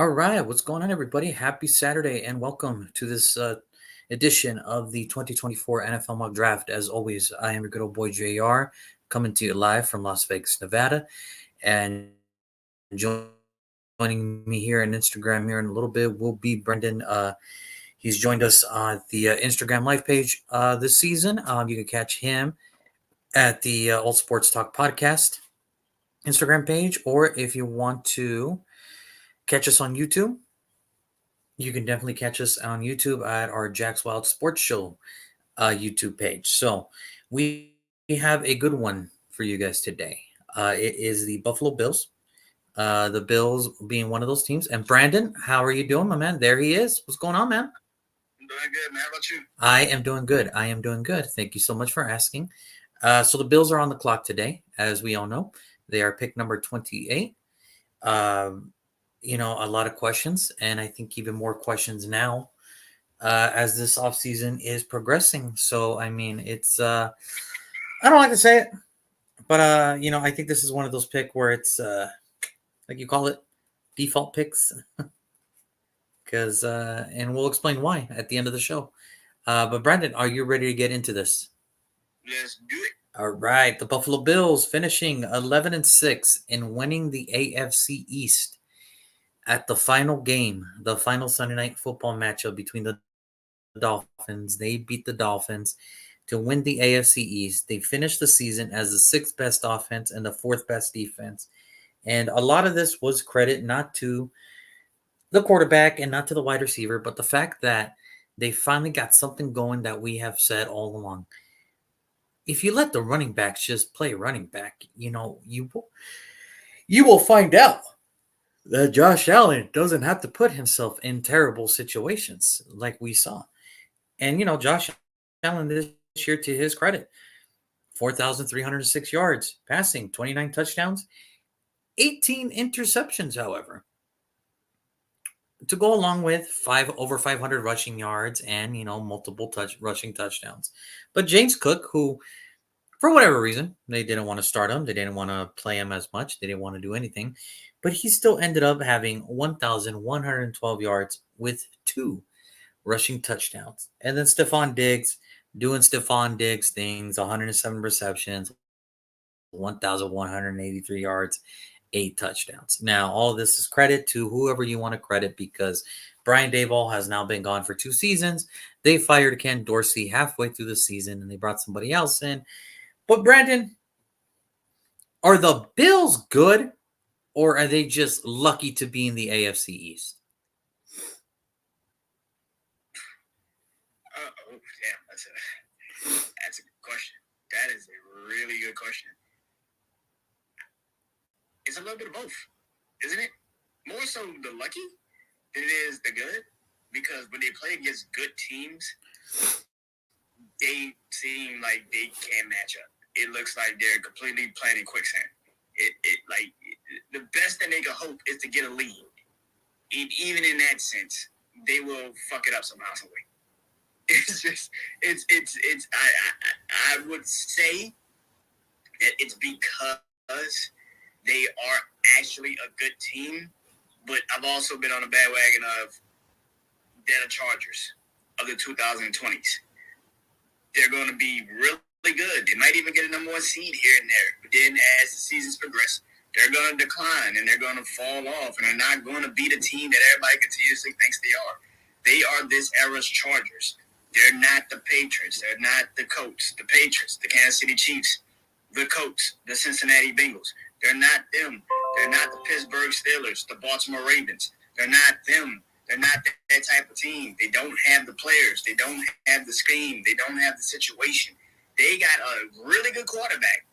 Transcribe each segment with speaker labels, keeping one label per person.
Speaker 1: All right, what's going on, everybody? Happy Saturday and welcome to this edition of the 2024 NFL Mock Draft. As always, I am your good old boy JR, coming to you live from Las Vegas, Nevada. And joining me here on Instagram here in a little bit will be Brendan. He's joined us on the Instagram live page this season. You can catch him at the All Sports Talk podcast Instagram page, or if you want to catch us on YouTube, you can definitely catch us on YouTube at our Jack's Wild Sports Show YouTube page. So we have a good one for you guys today. It is the Buffalo Bills. The Bills being one of those teams. And Brandon, how are you doing, my man? There he is. What's going on, man?
Speaker 2: I'm doing good, man. How about you?
Speaker 1: I am doing good. I am doing good. Thank you so much for asking. So the Bills are on the clock today, as we all know. They are pick number 28. Um, a lot of questions, and I think even more questions now as this offseason is progressing. So, I mean, it's, I don't like to say it, but, I think this is one of those pick where it's, like you call it, default picks. Because, and we'll explain why at the end of the show. But, Brandon, are you ready to get into this?
Speaker 2: Let's do it.
Speaker 1: All right. The Buffalo Bills finishing 11-6 and winning the AFC East at the final game, the final Sunday night football matchup between the Dolphins. They beat the Dolphins to win the AFC East. They finished the season as the sixth best offense and the fourth best defense. And a lot of this was credit not to the quarterback and not to the wide receiver, but the fact that they finally got something going that we have said all along. If you let the running backs just play running back, you will find out that Josh Allen doesn't have to put himself in terrible situations like we saw. And, Josh Allen this year, to his credit, 4,306 yards passing, 29 touchdowns, 18 interceptions, however, to go along with over 500 rushing yards and, multiple rushing touchdowns. But James Cook, who, for whatever reason, they didn't want to start him. They didn't want to play him as much. They didn't want to do anything. But he still ended up having 1,112 yards with 2 rushing touchdowns. And then Stephon Diggs doing Stephon Diggs things, 107 receptions, 1,183 yards, 8 touchdowns. Now, all this is credit to whoever you want to credit because Brian Daboll has now been gone for 2 seasons. They fired Ken Dorsey halfway through the season and they brought somebody else in. But Brandon, are the Bills good or are they just lucky to be in the AFC East?
Speaker 2: Oh, damn. That's a good question. That is a really good question. It's a little bit of both, isn't it? More so the lucky than it is the good. Because when they play against good teams, they seem like they can't match up. It looks like they're completely playing in quicksand. The best thing they can hope is to get a lead. And even in that sense, they will fuck it up somehow, some way. I would say that it's because they are actually a good team, but I've also been on the bandwagon of the Chargers of the 2020s. They're going to be really good. They might even get a number 1 seed here and there. But then as the seasons progress, they're going to decline and they're going to fall off and they're not going to be the team that everybody continuously thinks they are. They are this era's Chargers. They're not the Patriots. They're not the Colts, the Patriots, the Kansas City Chiefs, the Colts, the Cincinnati Bengals. They're not them. They're not the Pittsburgh Steelers, the Baltimore Ravens. They're not them. They're not that type of team. They don't have the players. They don't have the scheme. They don't have the situation. They got a really good quarterback.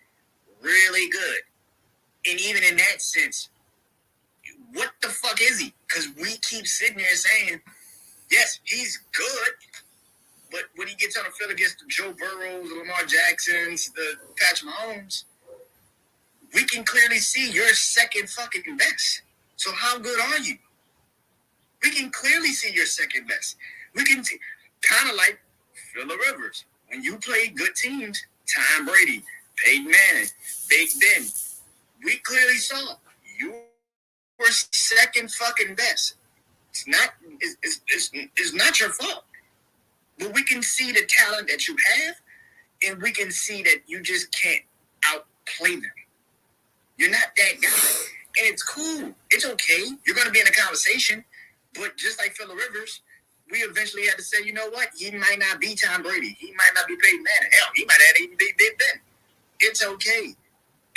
Speaker 2: Really good. And even in that sense, what the fuck is he? Because we keep sitting there saying, yes, he's good. But when he gets on the field against the Joe Burrows, the Lamar Jacksons, the Patrick Mahomes, we can clearly see you're second fucking best. So how good are you? We can clearly see you're second best. We can see, kind of like Phillip Rivers. When you play good teams, Tom Brady, Peyton Manning, Big Ben, we clearly saw you were were second fucking best. It's not your fault. But we can see the talent that you have, and we can see that you just can't outplay them. You're not that guy. And it's cool. It's okay. You're going to be in a conversation. But just like Phillip Rivers, we eventually had to say, you know what? He might not be Tom Brady. He might not be Peyton Manning. Hell, he might not even be Big Ben. It's okay.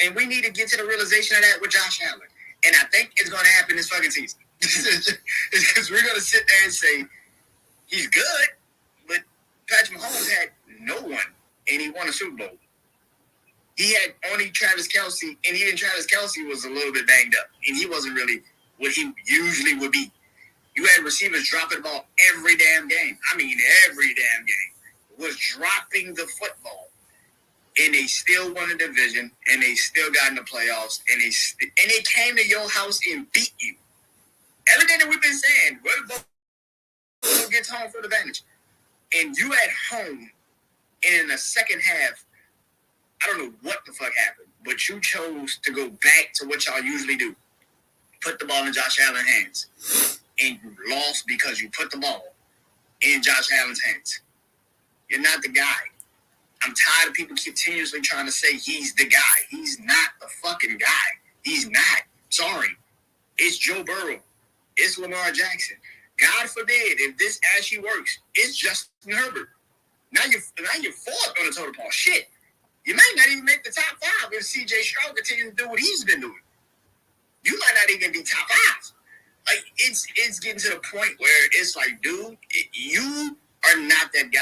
Speaker 2: And we need to get to the realization of that with Josh Allen. And I think it's going to happen this fucking season. Because we're going to sit there and say, he's good, but Patrick Mahomes had no one, and he won a Super Bowl. He had only Travis Kelce, and even Travis Kelce was a little bit banged up, and he wasn't really what he usually would be. You had receivers dropping the ball every damn game. I mean, every damn game was dropping the football. And they still won the division, and they still got in the playoffs, and they came to your house and beat you. Everything that we've been saying, who gets home field advantage, and you at home, and in the second half, I don't know what the fuck happened, but you chose to go back to what y'all usually do. Put the ball in Josh Allen's hands. And you lost because you put the ball in Josh Allen's hands. You're not the guy. I'm tired of people continuously trying to say he's the guy. He's not the fucking guy. He's not. Sorry. It's Joe Burrow. It's Lamar Jackson. God forbid, if this actually works, it's Justin Herbert. Now you're fourth on the total ball. Shit. You might not even make the top five if C.J. Stroud continues to do what he's been doing. You might not even be top five. Like, it's getting to the point where it's like, dude, you are not that guy.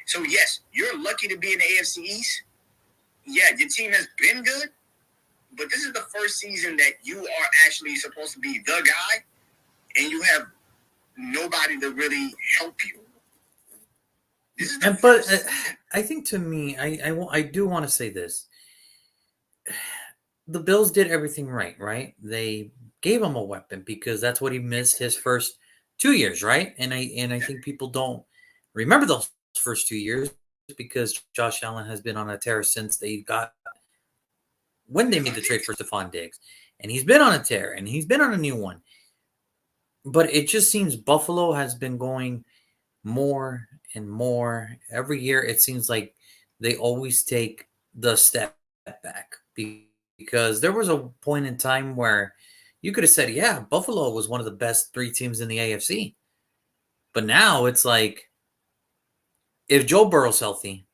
Speaker 2: So, yes, you're lucky to be in the AFC East. Yeah, your team has been good, but this is the first season that you are actually supposed to be the guy, and you have nobody to really help you.
Speaker 1: I think, to me, I do want to say this. The Bills did everything right? They gave him a weapon because that's what he missed his first 2 years, right? And I think people don't remember those first 2 years because Josh Allen has been on a tear since when they made the trade for Stephon Diggs. And he's been on a tear, and he's been on a new one. But it just seems Buffalo has been going more and more. Every year, it seems like they always take the step back because there was a point in time where you could have said, yeah, Buffalo was one of the best three teams in the AFC. But now it's like, if Joe Burrow's healthy,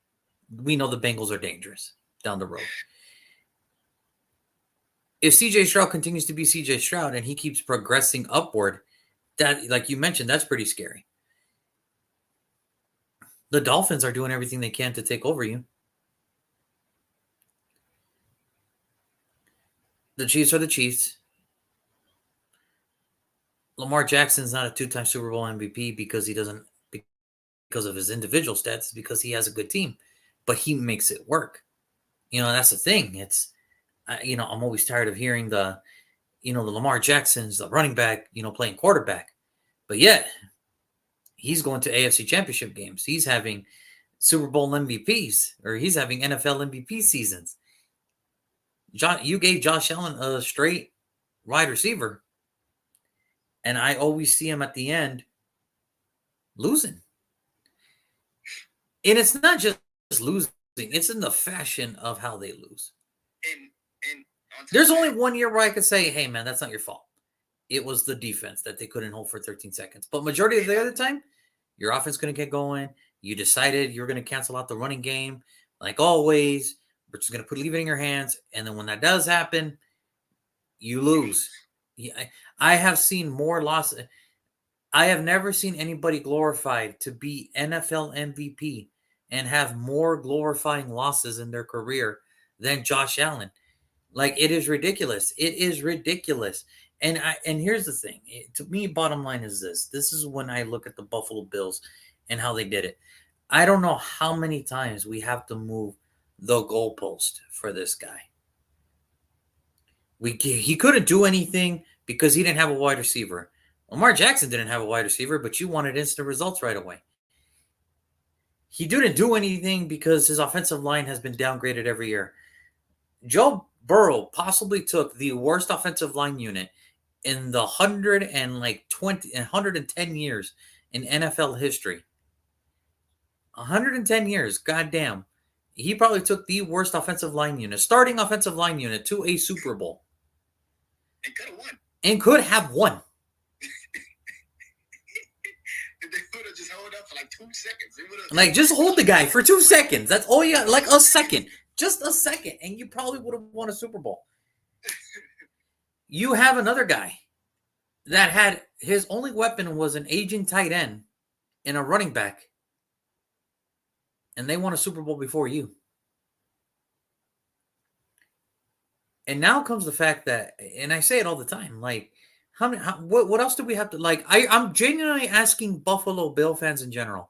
Speaker 1: we know the Bengals are dangerous down the road. If C.J. Stroud continues to be C.J. Stroud and he keeps progressing upward, that, like you mentioned, that's pretty scary. The Dolphins are doing everything they can to take over you. The Chiefs are the Chiefs. Lamar Jackson's not a two-time Super Bowl MVP because of his individual stats, because he has a good team, but he makes it work. That's the thing. It's, I'm always tired of hearing the Lamar Jackson's the running back, playing quarterback, but yet he's going to AFC Championship games. He's having Super Bowl MVPs, or he's having NFL MVP seasons. You gave Josh Allen a straight wide receiver, and I always see him at the end losing. And it's not just losing, it's in the fashion of how they lose.
Speaker 2: And
Speaker 1: there's only 1 year where I could say, hey, man, that's not your fault. It was the defense that they couldn't hold for 13 seconds. But majority of the other time, your offense is going to get going. You decided you're going to cancel out the running game. Like always, we're just going to leave it in your hands. And then when that does happen, you lose. Yeah, I have seen more losses. I have never seen anybody glorified to be NFL MVP and have more glorifying losses in their career than Josh Allen. Like, it is ridiculous. It is ridiculous. And here's the thing. To me, bottom line is this. This is when I look at the Buffalo Bills and how they did it. I don't know how many times we have to move the goalpost for this guy. He couldn't do anything because he didn't have a wide receiver. Lamar Jackson didn't have a wide receiver, but you wanted instant results right away. He didn't do anything because his offensive line has been downgraded every year. Joe Burrow possibly took the worst offensive line unit in the 110 years in NFL history. 110 years, goddamn. He probably took the worst offensive line unit, starting offensive line unit, to a Super Bowl.
Speaker 2: And could have won.
Speaker 1: And could have won.
Speaker 2: If they would have just held up for like 2 seconds.
Speaker 1: Like, just hold the guy for 2 seconds. That's all you got. Like a second. Just a second. And you probably would have won a Super Bowl. You have another guy that had his only weapon was an aging tight end and a running back. And they won a Super Bowl before you. And now comes the fact that, and I say it all the time, like, what else do we have to, like, I'm genuinely asking Buffalo Bill fans in general,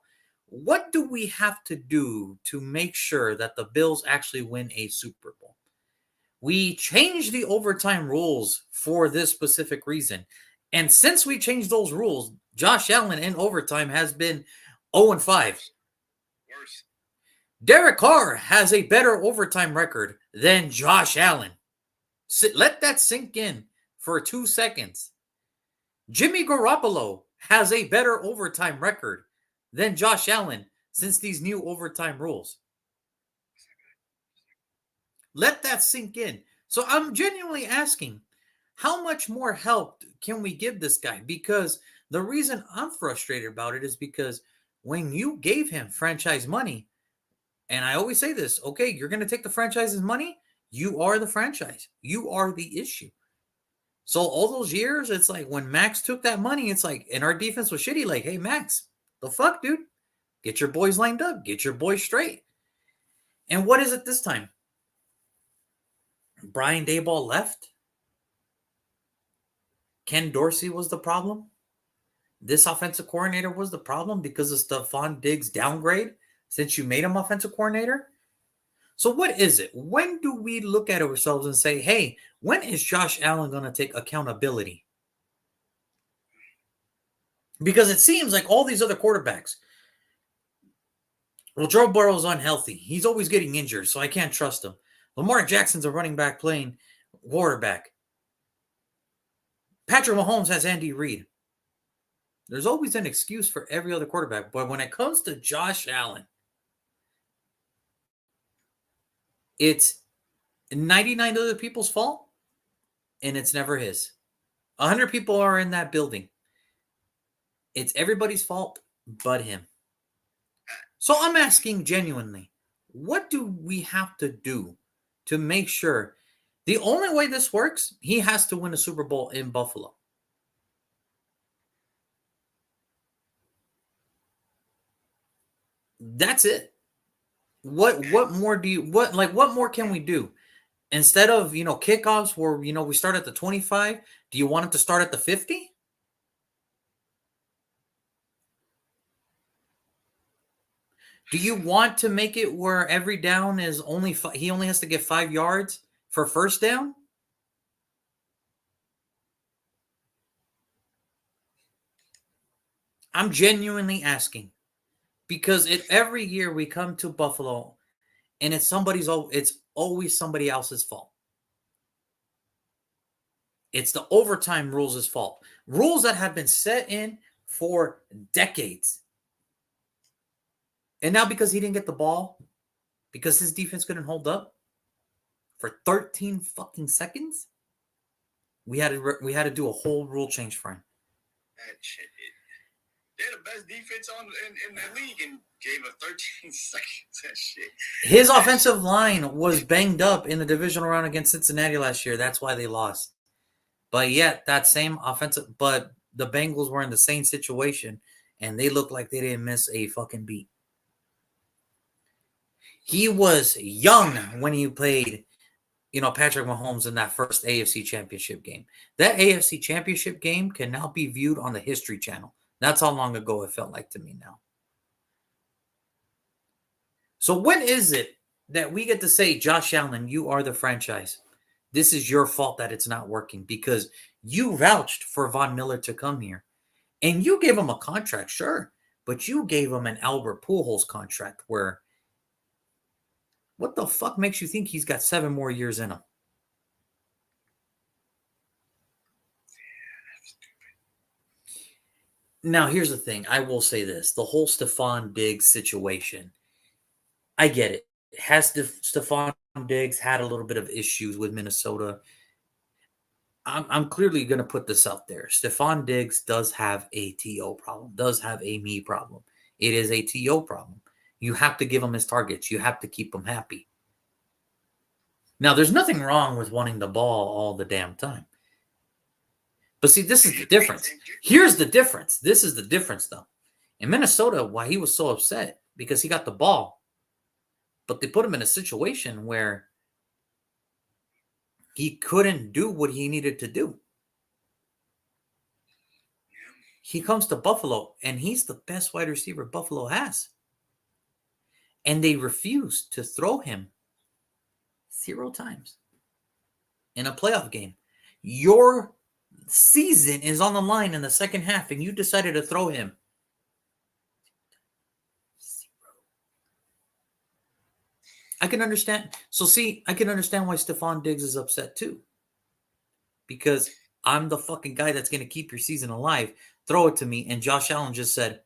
Speaker 1: what do we have to do to make sure that the Bills actually win a Super Bowl? We changed the overtime rules for this specific reason. And since we changed those rules, Josh Allen in overtime has been 0-5.
Speaker 2: Worse.
Speaker 1: Derek Carr has a better overtime record than Josh Allen. Let that sink in for 2 seconds. Jimmy Garoppolo has a better overtime record than Josh Allen since these new overtime rules. Let that sink in. So I'm genuinely asking, how much more help can we give this guy? Because the reason I'm frustrated about it is because when you gave him franchise money, and I always say this, okay, you're going to take the franchise's money, you are the franchise. You are the issue. So all those years, it's like when Max took that money, it's like, and our defense was shitty, like, hey, Max, the fuck, dude? Get your boys lined up. Get your boys straight. And what is it this time? Brian Daboll left? Ken Dorsey was the problem? This offensive coordinator was the problem because of Stephon Diggs' downgrade since you made him offensive coordinator? So what is it? When do we look at ourselves and say, hey, when is Josh Allen going to take accountability? Because it seems like all these other quarterbacks, well, Joe Burrow's unhealthy. He's always getting injured, so I can't trust him. Lamar Jackson's a running back playing quarterback. Patrick Mahomes has Andy Reid. There's always an excuse for every other quarterback. But when it comes to Josh Allen, it's 99 other people's fault, and it's never his. 100 people are in that building. It's everybody's fault but him. So I'm asking genuinely, what do we have to do to make sure the only way this works, he has to win a Super Bowl in Buffalo? That's it. What more do you what more can we do? Instead of, kickoffs where, we start at the 25, do you want it to start at the 50? Do you want to make it where every down is he only has to get 5 yards for first down? I'm genuinely asking because every year we come to Buffalo and it's always somebody else's fault. It's the overtime rules' fault. Rules that have been set in for decades. And now because he didn't get the ball, because his defense couldn't hold up for 13 fucking seconds, we had to do a whole rule change for him.
Speaker 2: That shit. They're the best defense in the league and gave us 13 seconds. That shit.
Speaker 1: His offensive line was banged up in the divisional round against Cincinnati last year. That's why they lost. But yet, but the Bengals were in the same situation, and they looked like they didn't miss a fucking beat. He was young when he played, Patrick Mahomes in that first AFC Championship game. That AFC Championship game can now be viewed on the History Channel. That's how long ago it felt like to me now. So when is it that we get to say, Josh Allen, you are the franchise? This is your fault that it's not working because you vouched for Von Miller to come here. And you gave him a contract, sure. But you gave him an Albert Pujols contract where what the fuck makes you think he's got 7 more years in him? Now, here's the thing. I will say this. The whole Stephon Diggs situation, I get it. Has Stephon Diggs had a little bit of issues with Minnesota? I'm clearly going to put this out there. Stephon Diggs does have a TO problem, does have a me problem. It is a TO problem. You have to give him his targets. You have to keep him happy. Now, there's nothing wrong with wanting the ball all the damn time. But see, this is the difference. Here's the difference. This is the difference, though. In Minnesota, why he was so upset, because he got the ball, but they put him in a situation where he couldn't do what he needed to do. He comes to Buffalo, and he's the best wide receiver Buffalo has. And they refuse to throw him 0 times in a playoff game. Your season is on the line in the second half, and you decided to throw him 0. I can understand. So, see, I can understand why Stephon Diggs is upset too. Because I'm the fucking guy that's going to keep your season alive. Throw it to me. And Josh Allen just said,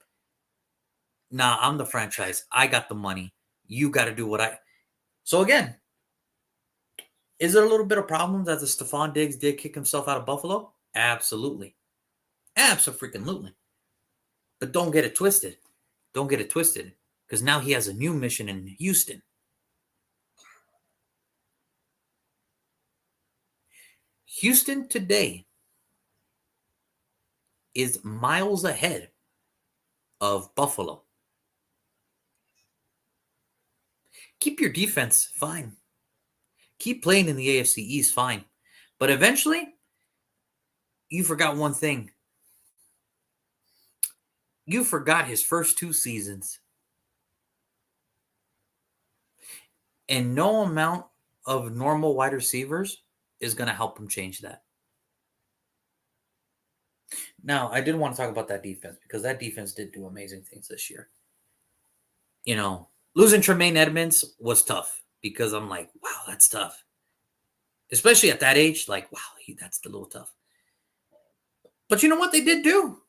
Speaker 1: nah, I'm the franchise. I got the money. You got to do what I. So, again, is there a little bit of problem that the Stephon Diggs did kick himself out of Buffalo? Absolutely. Absolutely. But don't get it twisted. Don't get it twisted. Because now he has a new mission in Houston. Houston today is miles ahead of Buffalo. Keep your defense fine. Keep playing in the AFC East fine. But eventually, you forgot one thing. You forgot his first 2 seasons. And no amount of normal wide receivers is going to help him change that. Now, I did want to talk about that defense because that defense did do amazing things this year. You know, losing Tremaine Edmonds was tough because I'm like, wow, that's tough. Especially at that age, like, wow, that's a little tough. But you know what they did do?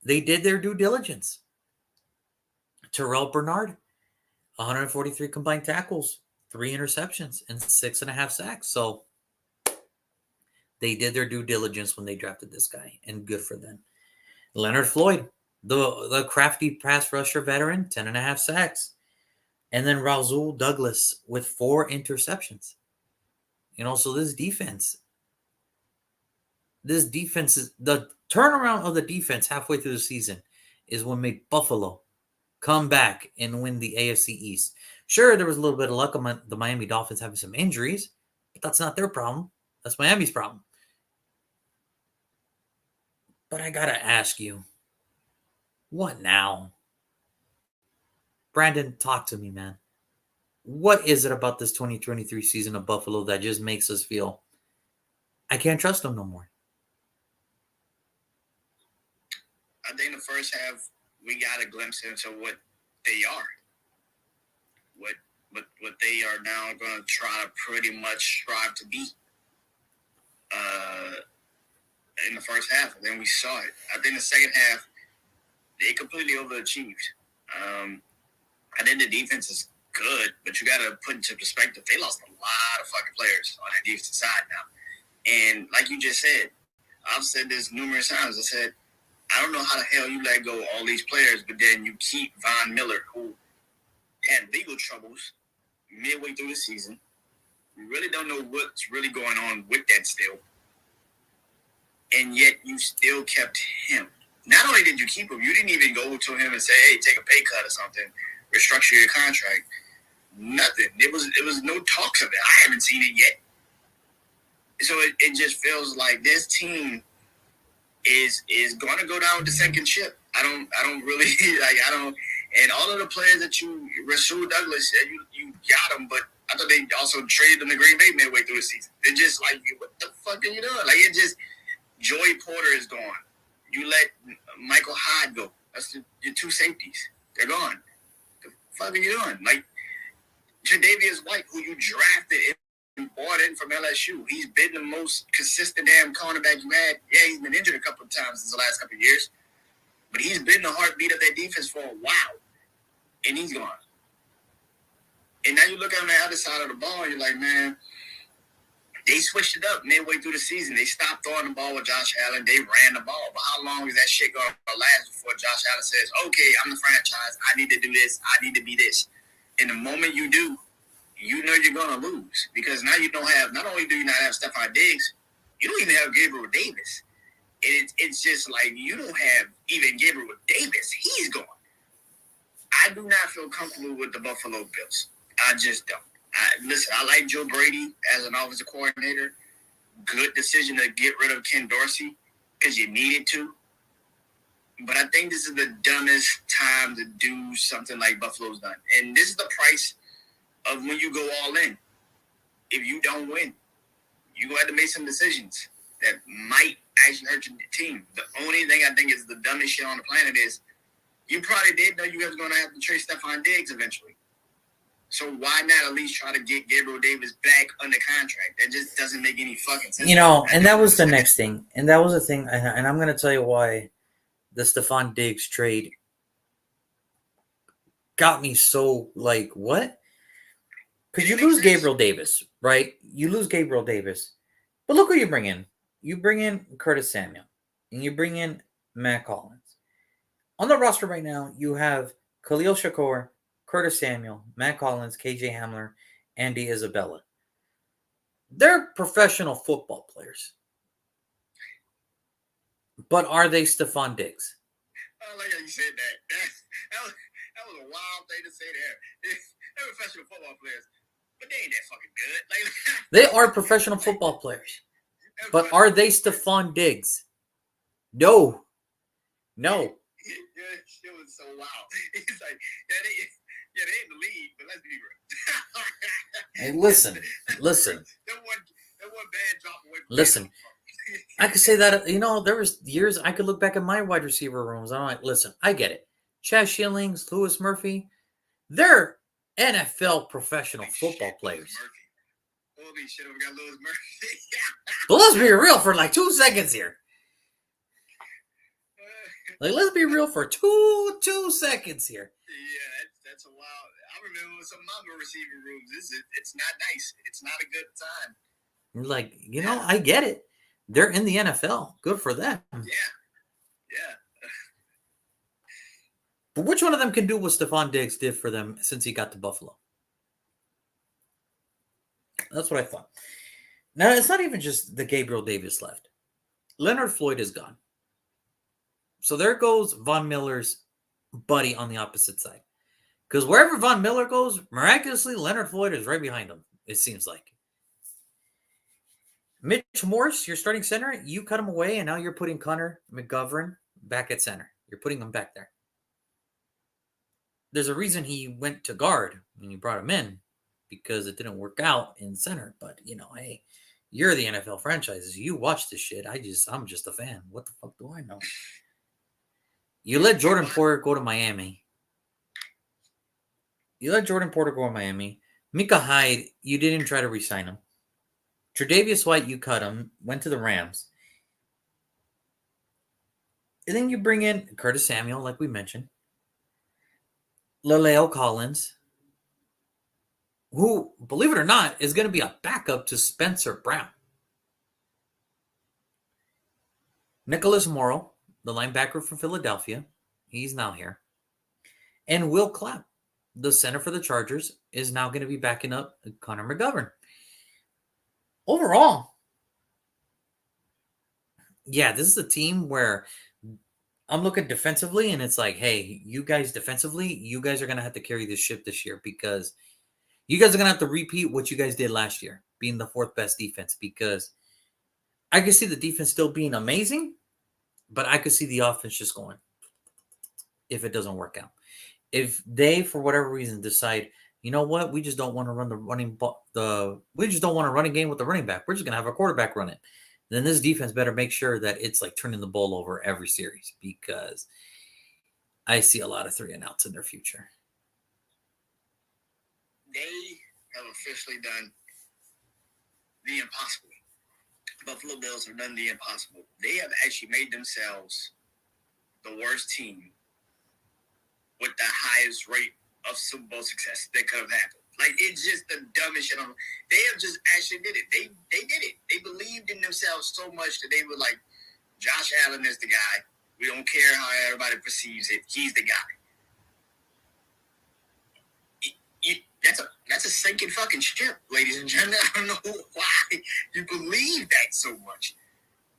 Speaker 1: They did their due diligence. Terrell Bernard, 143 combined tackles, 3 interceptions, and 6.5 sacks. So they did their due diligence when they drafted this guy, and good for them. Leonard Floyd, the crafty pass rusher veteran, 10.5 sacks. And then Rasul Douglas with 4 interceptions. You know, so this defense is the turnaround of the defense halfway through the season is what made Buffalo come back and win the AFC East. Sure, there was a little bit of luck on the Miami Dolphins having some injuries, but that's not their problem. That's Miami's problem. But I got to ask you, what now? Brandon, talk to me, man. What is it about this 2023 season of Buffalo that just makes us feel I can't trust them no more?
Speaker 2: I think the first half we got a glimpse into what they are. What they are now going to try to pretty much strive to be. In the first half, and then we saw it. I think the second half, they completely overachieved. I think the defense is good, but you got to put into perspective, they lost a lot of fucking players on that defensive side now. And like you just said, I've said this numerous times. I said, I don't know how the hell you let go of all these players, but then you keep Von Miller, who had legal troubles midway through the season. We really don't know what's really going on with that still. And yet you still kept him. Not only did you keep him, you didn't even go to him and say, hey, take a pay cut or something, restructure your contract. Nothing. It was no talks of it. I haven't seen it yet. So it just feels like this team is going to go down with the sinking ship. I don't really and all of the players that Rasul Douglas, you got them, but I thought they also traded them to Green Bay midway through the season. They're just like, what the fuck are you doing? Like, it just, Joey Porter is gone. You let Michael Hyde go. That's your 2 safeties. They're gone. The fuck are you doing? Like, Tre'Davious White, who you drafted and bought in from LSU. He's been the most consistent damn cornerback you had. Yeah, he's been injured a couple of times in the last couple of years, but he's been the heartbeat of that defense for a while, and he's gone. And now you look on the other side of the ball, and you're like, man, they switched it up midway through the season. They stopped throwing the ball with Josh Allen. They ran the ball. But how long is that shit going to last before Josh Allen says, okay, I'm the franchise. I need to do this. I need to be this. And the moment you do, you know you're going to lose. Because now you don't have, not only do you not have Stephon Diggs, you don't even have Gabriel Davis. And it's just like you don't have even Gabriel Davis. He's gone. I do not feel comfortable with the Buffalo Bills. I just don't. Listen, I like Joe Brady as an offensive coordinator. Good decision to get rid of Ken Dorsey because you needed to. But I think this is the dumbest time to do something like Buffalo's done. And this is the price of when you go all in. If you don't win, you're going to have to make some decisions that might actually hurt your team. The only thing I think is the dumbest shit on the planet is you probably did know you guys were going to have to trade Stephon Diggs eventually. So why not at least try to get Gabriel Davis back under contract? That just doesn't make any fucking sense.
Speaker 1: And that was the next thing. And that was the thing. And I'm going to tell you why the Stephon Diggs trade got me so like, what? Because you lose Gabriel Davis, right? You lose Gabriel Davis. But look who you bring in. You bring in Curtis Samuel. And you bring in Matt Collins. On the roster right now, you have Khalil Shakur, Curtis Samuel, Matt Collins, KJ Hamler, Andy Isabella. They're professional football players. But are they Stephon Diggs?
Speaker 2: I like how you said that. That was a wild thing to say there. They're professional football players, but they ain't that fucking good. Like,
Speaker 1: they are professional football players. But are they Stephon Diggs? No.
Speaker 2: Yeah, it was so wild. It's like, they ain't the league, but let's be real.
Speaker 1: Hey, listen.
Speaker 2: That one bad drop away.
Speaker 1: Listen, I could say that, there was years I could look back at my wide receiver rooms. I'm like, listen, I get it. Chaz Shillings, Lewis Murphy, they're NFL professional football players.
Speaker 2: Holy shit, we got Lewis Murphy.
Speaker 1: But let's be real for like 2 seconds here. Like, let's be real for two seconds here.
Speaker 2: Yeah, that's a wild. I remember some of my receiver rooms. It's not nice. It's not a good time.
Speaker 1: Like, I get it. They're in the NFL. Good for them.
Speaker 2: Yeah.
Speaker 1: But which one of them can do what Stephon Diggs did for them since he got to Buffalo? That's what I thought. Now, it's not even just the Gabriel Davis left. Leonard Floyd is gone. So there goes Von Miller's buddy on the opposite side. Because wherever Von Miller goes, miraculously, Leonard Floyd is right behind him, it seems like. Mitch Morse, your starting center, you cut him away, and now you're putting Connor McGovern back at center. You're putting him back there. There's a reason he went to guard when you brought him in, because it didn't work out in center. But, hey, you're the NFL franchises. You watch this shit. I'm just a fan. What the fuck do I know? You let Jordan Porter go to Miami. Micah Hyde, you didn't try to re-sign him. Tre'Davious White, you cut him. Went to the Rams. And then you bring in Curtis Samuel, like we mentioned. La'el Collins, who, believe it or not, is going to be a backup to Spencer Brown. Nicholas Morrow, the linebacker from Philadelphia. He's now here. And Will Clapp, the center for the Chargers, is now going to be backing up Connor McGovern. Overall, yeah, this is a team where I'm looking defensively, and it's like, hey, you guys defensively, you guys are going to have to carry this ship this year, because you guys are going to have to repeat what you guys did last year, being the fourth best defense, because I can see the defense still being amazing, but I could see the offense just going if it doesn't work out. If they, for whatever reason, decide, you know what, we just don't want to run we just don't want to run a game with the running back. We're just going to have a quarterback run it. Then this defense better make sure that it's like turning the ball over every series, because I see a lot of 3-and-outs in their future.
Speaker 2: They have officially done the impossible. Buffalo Bills have done the impossible. They have actually made themselves the worst team with the highest rate of Super Bowl success that could have happened. Like, it's just the dumbest shit. They have just actually did it. They did it. They believed in themselves so much that they were like, Josh Allen is the guy. We don't care how everybody perceives it. He's the guy. That's a sinking fucking ship, ladies and gentlemen. I don't know why you believe that so much.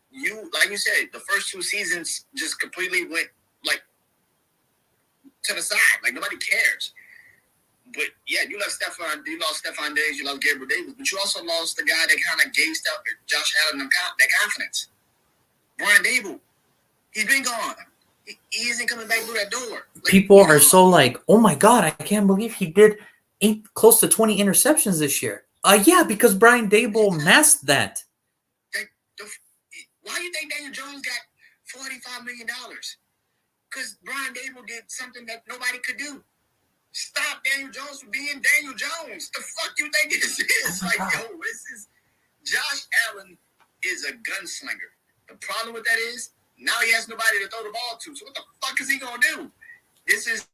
Speaker 2: You, like you said, the first 2 seasons just completely went like to the side. Like, nobody cares. But yeah, you lost Stephon Diggs, you lost Gabriel Davis, but you also lost the guy that kind of gave Josh Allen that confidence. Brian Dable, he's been gone. He isn't coming back through that door. Like,
Speaker 1: people are so like, oh my God, I can't believe he did close to 20 interceptions this year. Yeah, because Brian Dable masked that.
Speaker 2: Why do you think Daniel Jones got $45 million? Because Brian Dable did something that nobody could do. Stop Daniel Jones from being Daniel Jones. The fuck you think this is? Like, this is Josh Allen is a gunslinger. The problem with that is now he has nobody to throw the ball to. So what the fuck is he gonna do? This is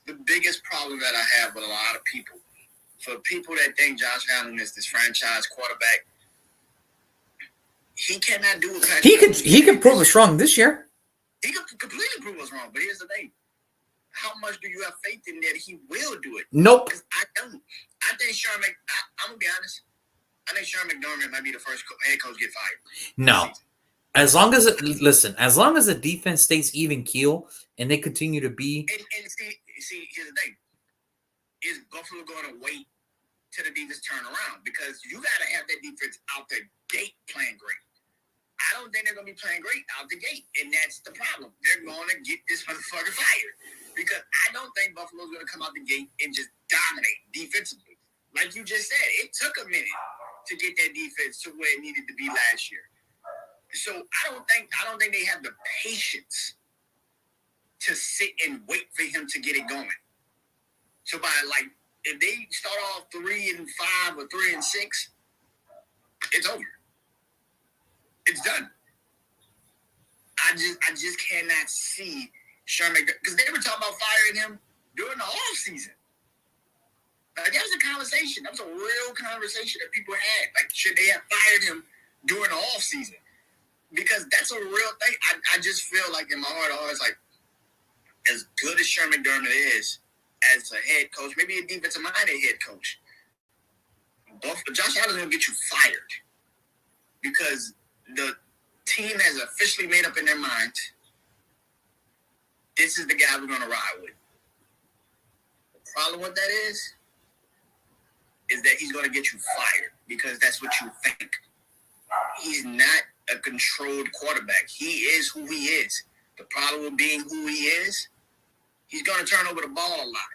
Speaker 2: the biggest problem that I have with a lot of people. For people that think Josh Allen is this franchise quarterback, he cannot do what Patrick.
Speaker 1: He could prove us wrong this year.
Speaker 2: He could completely prove us wrong. But here's the thing: how much do you have faith in that he will do it?
Speaker 1: Nope.
Speaker 2: Because I don't. I think I'm gonna be honest. I think Sean McDermott might be the first head coach to get fired.
Speaker 1: No. As long as the defense stays even keel and they continue to be.
Speaker 2: And see, here's the thing: is Buffalo going to wait till the defense turn around? Because you got to have that defense out the gate playing great. I don't think they're going to be playing great out the gate, and that's the problem. They're going to get this motherfucker fired because I don't think Buffalo's going to come out the gate and just dominate defensively. Like you just said, it took a minute to get that defense to where it needed to be last year. So I don't think they have the patience to sit and wait for him to get it going. So if they start off 3-5 or 3-6, it's over. It's done. I just cannot see Sean McDermott, because they were talking about firing him during the off season. Like, that was a conversation. That was a real conversation that people had. Like, should they have fired him during the off season? Because that's a real thing. I just feel like in my heart of hearts, like, as good as Sean McDermott is as a head coach, maybe a defensive-minded head coach, Josh Allen's going to get you fired because the team has officially made up in their mind, this is the guy we're going to ride with. The problem with that is that he's going to get you fired because that's what you think. He's not a controlled quarterback. He is who he is. The problem with being who he is, he's going to turn over the ball a lot,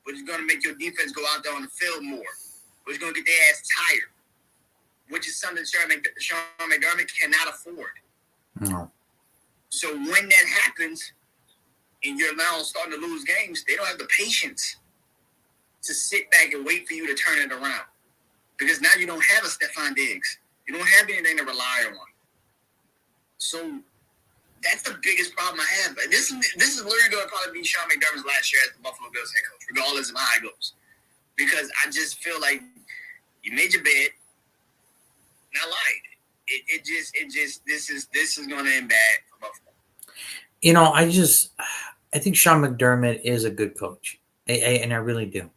Speaker 2: but he's going to make your defense go out there on the field more, but he's going to get their ass tired, which is something Sean McDermott cannot afford.
Speaker 1: No.
Speaker 2: So when that happens and you're now starting to lose games, they don't have the patience to sit back and wait for you to turn it around. Because now you don't have a Stephon Diggs. You don't have anything to rely on. So that's the biggest problem I have. And this is literally going to probably be Sean McDermott's last year as the Buffalo Bills head coach, regardless of how it goes. Because I just feel like you made your bed, now lied. This is going to end bad for Buffalo.
Speaker 1: You know, I think Sean McDermott is a good coach, and I really do.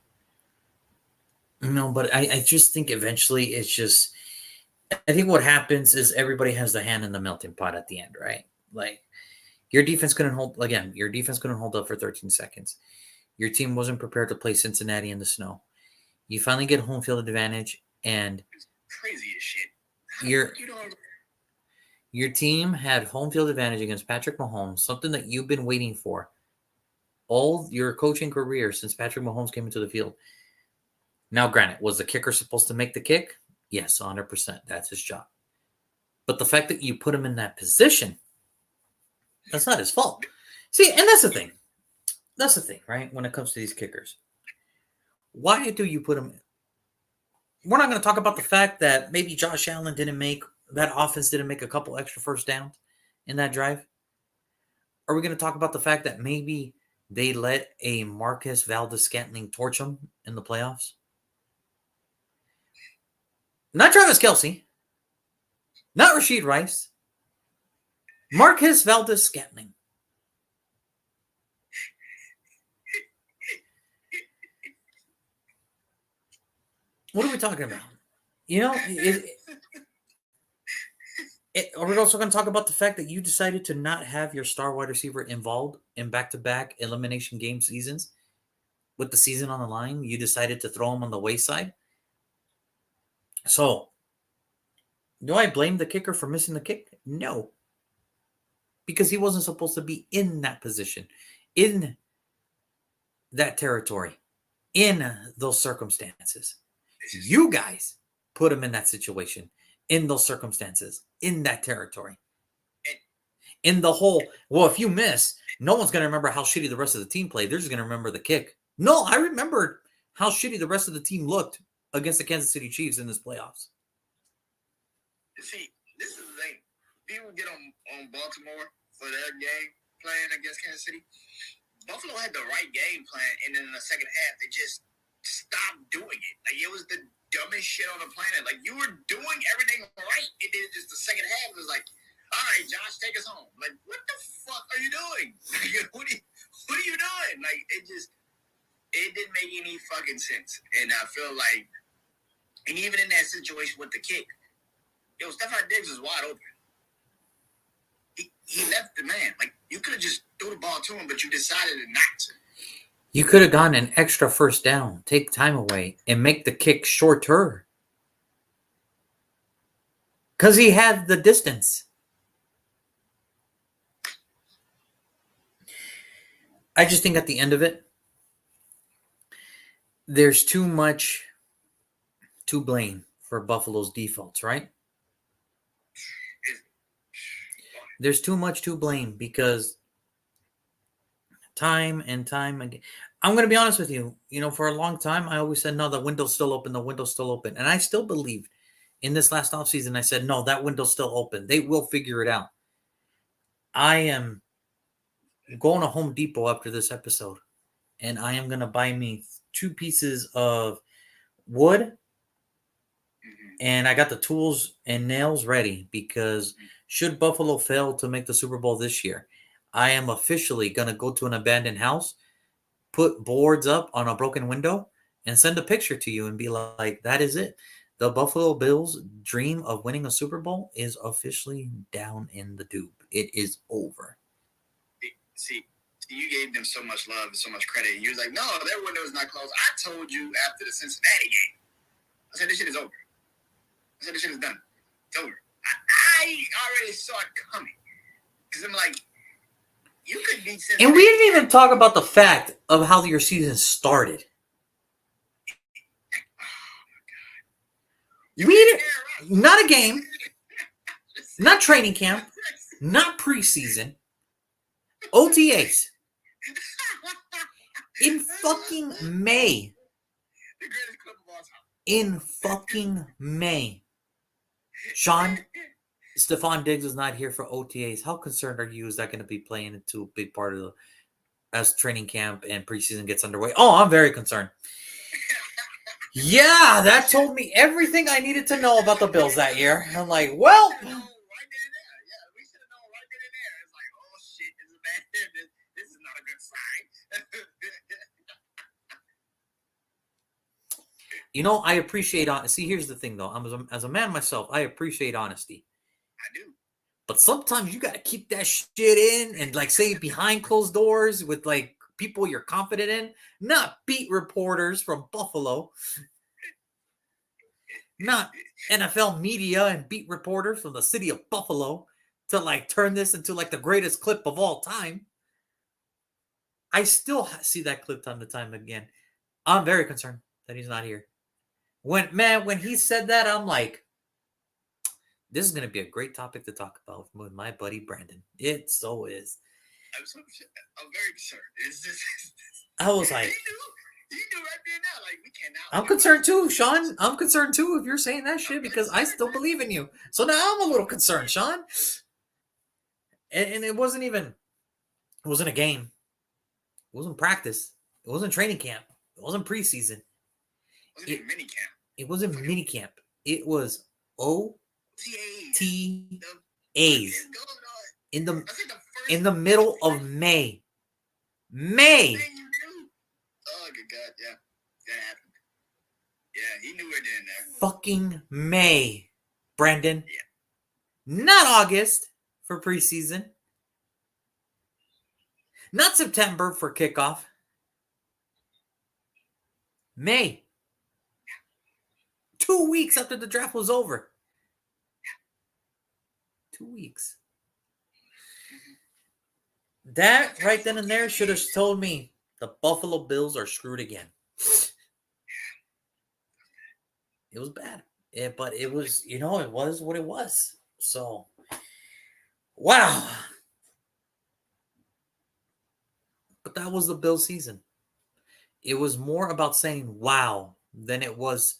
Speaker 1: No, but I just think eventually it's just. I think what happens is everybody has the hand in the melting pot at the end, right? Like your defense couldn't hold up for 13 seconds. Your team wasn't prepared to play Cincinnati in the snow. You finally get home field advantage, and
Speaker 2: it's crazy as shit.
Speaker 1: Your team had home field advantage against Patrick Mahomes, something that you've been waiting for all your coaching career since Patrick Mahomes came into the field. Now, granted, was the kicker supposed to make the kick? Yes, 100%. That's his job. But the fact that you put him in that position, that's not his fault. See, and that's the thing. That's the thing, right? When it comes to these kickers. Why do you put him we're not going to talk about the fact that maybe Josh Allen that offense didn't make a couple extra first downs in that drive. Are we going to talk about the fact that maybe they let a Marcus Valdez-Scantling torch them in the playoffs? Not Travis Kelce. Not Rashid Rice. Marcus Valdez-Scantling. What are we talking about? You know, are we also going to talk about the fact that you decided to not have your star wide receiver involved in back-to-back elimination game seasons with the season on the line? You decided to throw him on the wayside. So, do I blame the kicker for missing the kick? No. Because he wasn't supposed to be in that position, in that territory, in those circumstances. You guys put him in that situation, in those circumstances, in that territory. In the whole, well, if you miss, no one's going to remember how shitty the rest of the team played. They're just going to remember the kick. No, I remembered how shitty the rest of the team looked against the Kansas City Chiefs in this playoffs.
Speaker 2: See, this is the thing. People get on Baltimore for their game plan against Kansas City. Buffalo had the right game plan, and then in the second half, they just stopped doing it. Like, it was the dumbest shit on the planet. Like, you were doing everything right, and then just the second half was like, all right, Josh, take us home. Like, what the fuck are you doing? What are you doing? Like, it didn't make any fucking sense. And I feel like, and even in that situation with the kick, Stephon Diggs was wide open. He left the man. Like, you could have just threw the ball to him, but you decided not to.
Speaker 1: You could have gotten an extra first down, take time away, and make the kick shorter. Because he had the distance. I just think at the end of it, there's too much to blame for Buffalo's defaults, right? There's too much to blame because time and time again. I'm going to be honest with you. You know, for a long time, I always said, no, the window's still open. The window's still open. And I still believe in this last offseason, I said, no, that window's still open. They will figure it out. I am going to Home Depot after this episode, and I am going to buy me 2 pieces of wood, and I got the tools and nails ready because should Buffalo fail to make the Super Bowl this year, I am officially going to go to an abandoned house, put boards up on a broken window, and send a picture to you and be like, that is it. The Buffalo Bills' dream of winning a Super Bowl is officially down in the tube. It is over.
Speaker 2: See, you gave them so much love and so much credit. You was like, no, their window is not closed. I told you after the Cincinnati game. I said, this shit is over. I said, this shit is done. It's over. I already saw it coming. Because I'm like, you could beat Cincinnati.
Speaker 1: And we didn't even talk about the fact of how your season started. We didn't, not a game, not training camp, not preseason, OTAs. In fucking May.
Speaker 2: The greatest clip of all time.
Speaker 1: In fucking May. Sean, Stephon Diggs is not here for OTAs. How concerned are you? Is that going to be playing into a big part of as training camp and preseason gets underway? Oh, I'm very concerned. Yeah, that told me everything I needed to know about the Bills that year. I'm like, well.
Speaker 2: We should have known right then and there. It's like, oh shit, this is bad. This is not a good sign.
Speaker 1: You know, I appreciate honesty. See, here's the thing, though. As a man myself, I appreciate honesty.
Speaker 2: I do.
Speaker 1: But sometimes you got to keep that shit in and, like, say behind closed doors with, like, people you're confident in. Not beat reporters from Buffalo. Not NFL media and beat reporters from the city of Buffalo to, like, turn this into, like, the greatest clip of all time. I still see that clip time to time again. I'm very concerned that he's not here. When he said that, I'm like, this is going to be a great topic to talk about with my buddy Brandon. It so is.
Speaker 2: I'm very concerned.
Speaker 1: I was like,
Speaker 2: You knew right there now, like we cannot.
Speaker 1: I'm concerned too, Sean. I'm concerned too if you're saying that shit because I still believe in you. So now I'm a little concerned, Sean. And it wasn't even. It wasn't a game. It wasn't practice. It wasn't training camp. It wasn't preseason.
Speaker 2: It wasn't mini camp.
Speaker 1: It wasn't mini camp. It was OTAs in the middle of May. May.
Speaker 2: Oh good God, yeah, that happened. Yeah, he knew it in there.
Speaker 1: Fucking May, Brandon.
Speaker 2: Yeah.
Speaker 1: Not August for preseason. Not September for kickoff. May. 2 weeks after the draft was over. 2 weeks. That right then and there should have told me the Buffalo Bills are screwed again. It was bad. But it was, it was what it was. So, wow. But that was the Bills season. It was more about saying wow than it was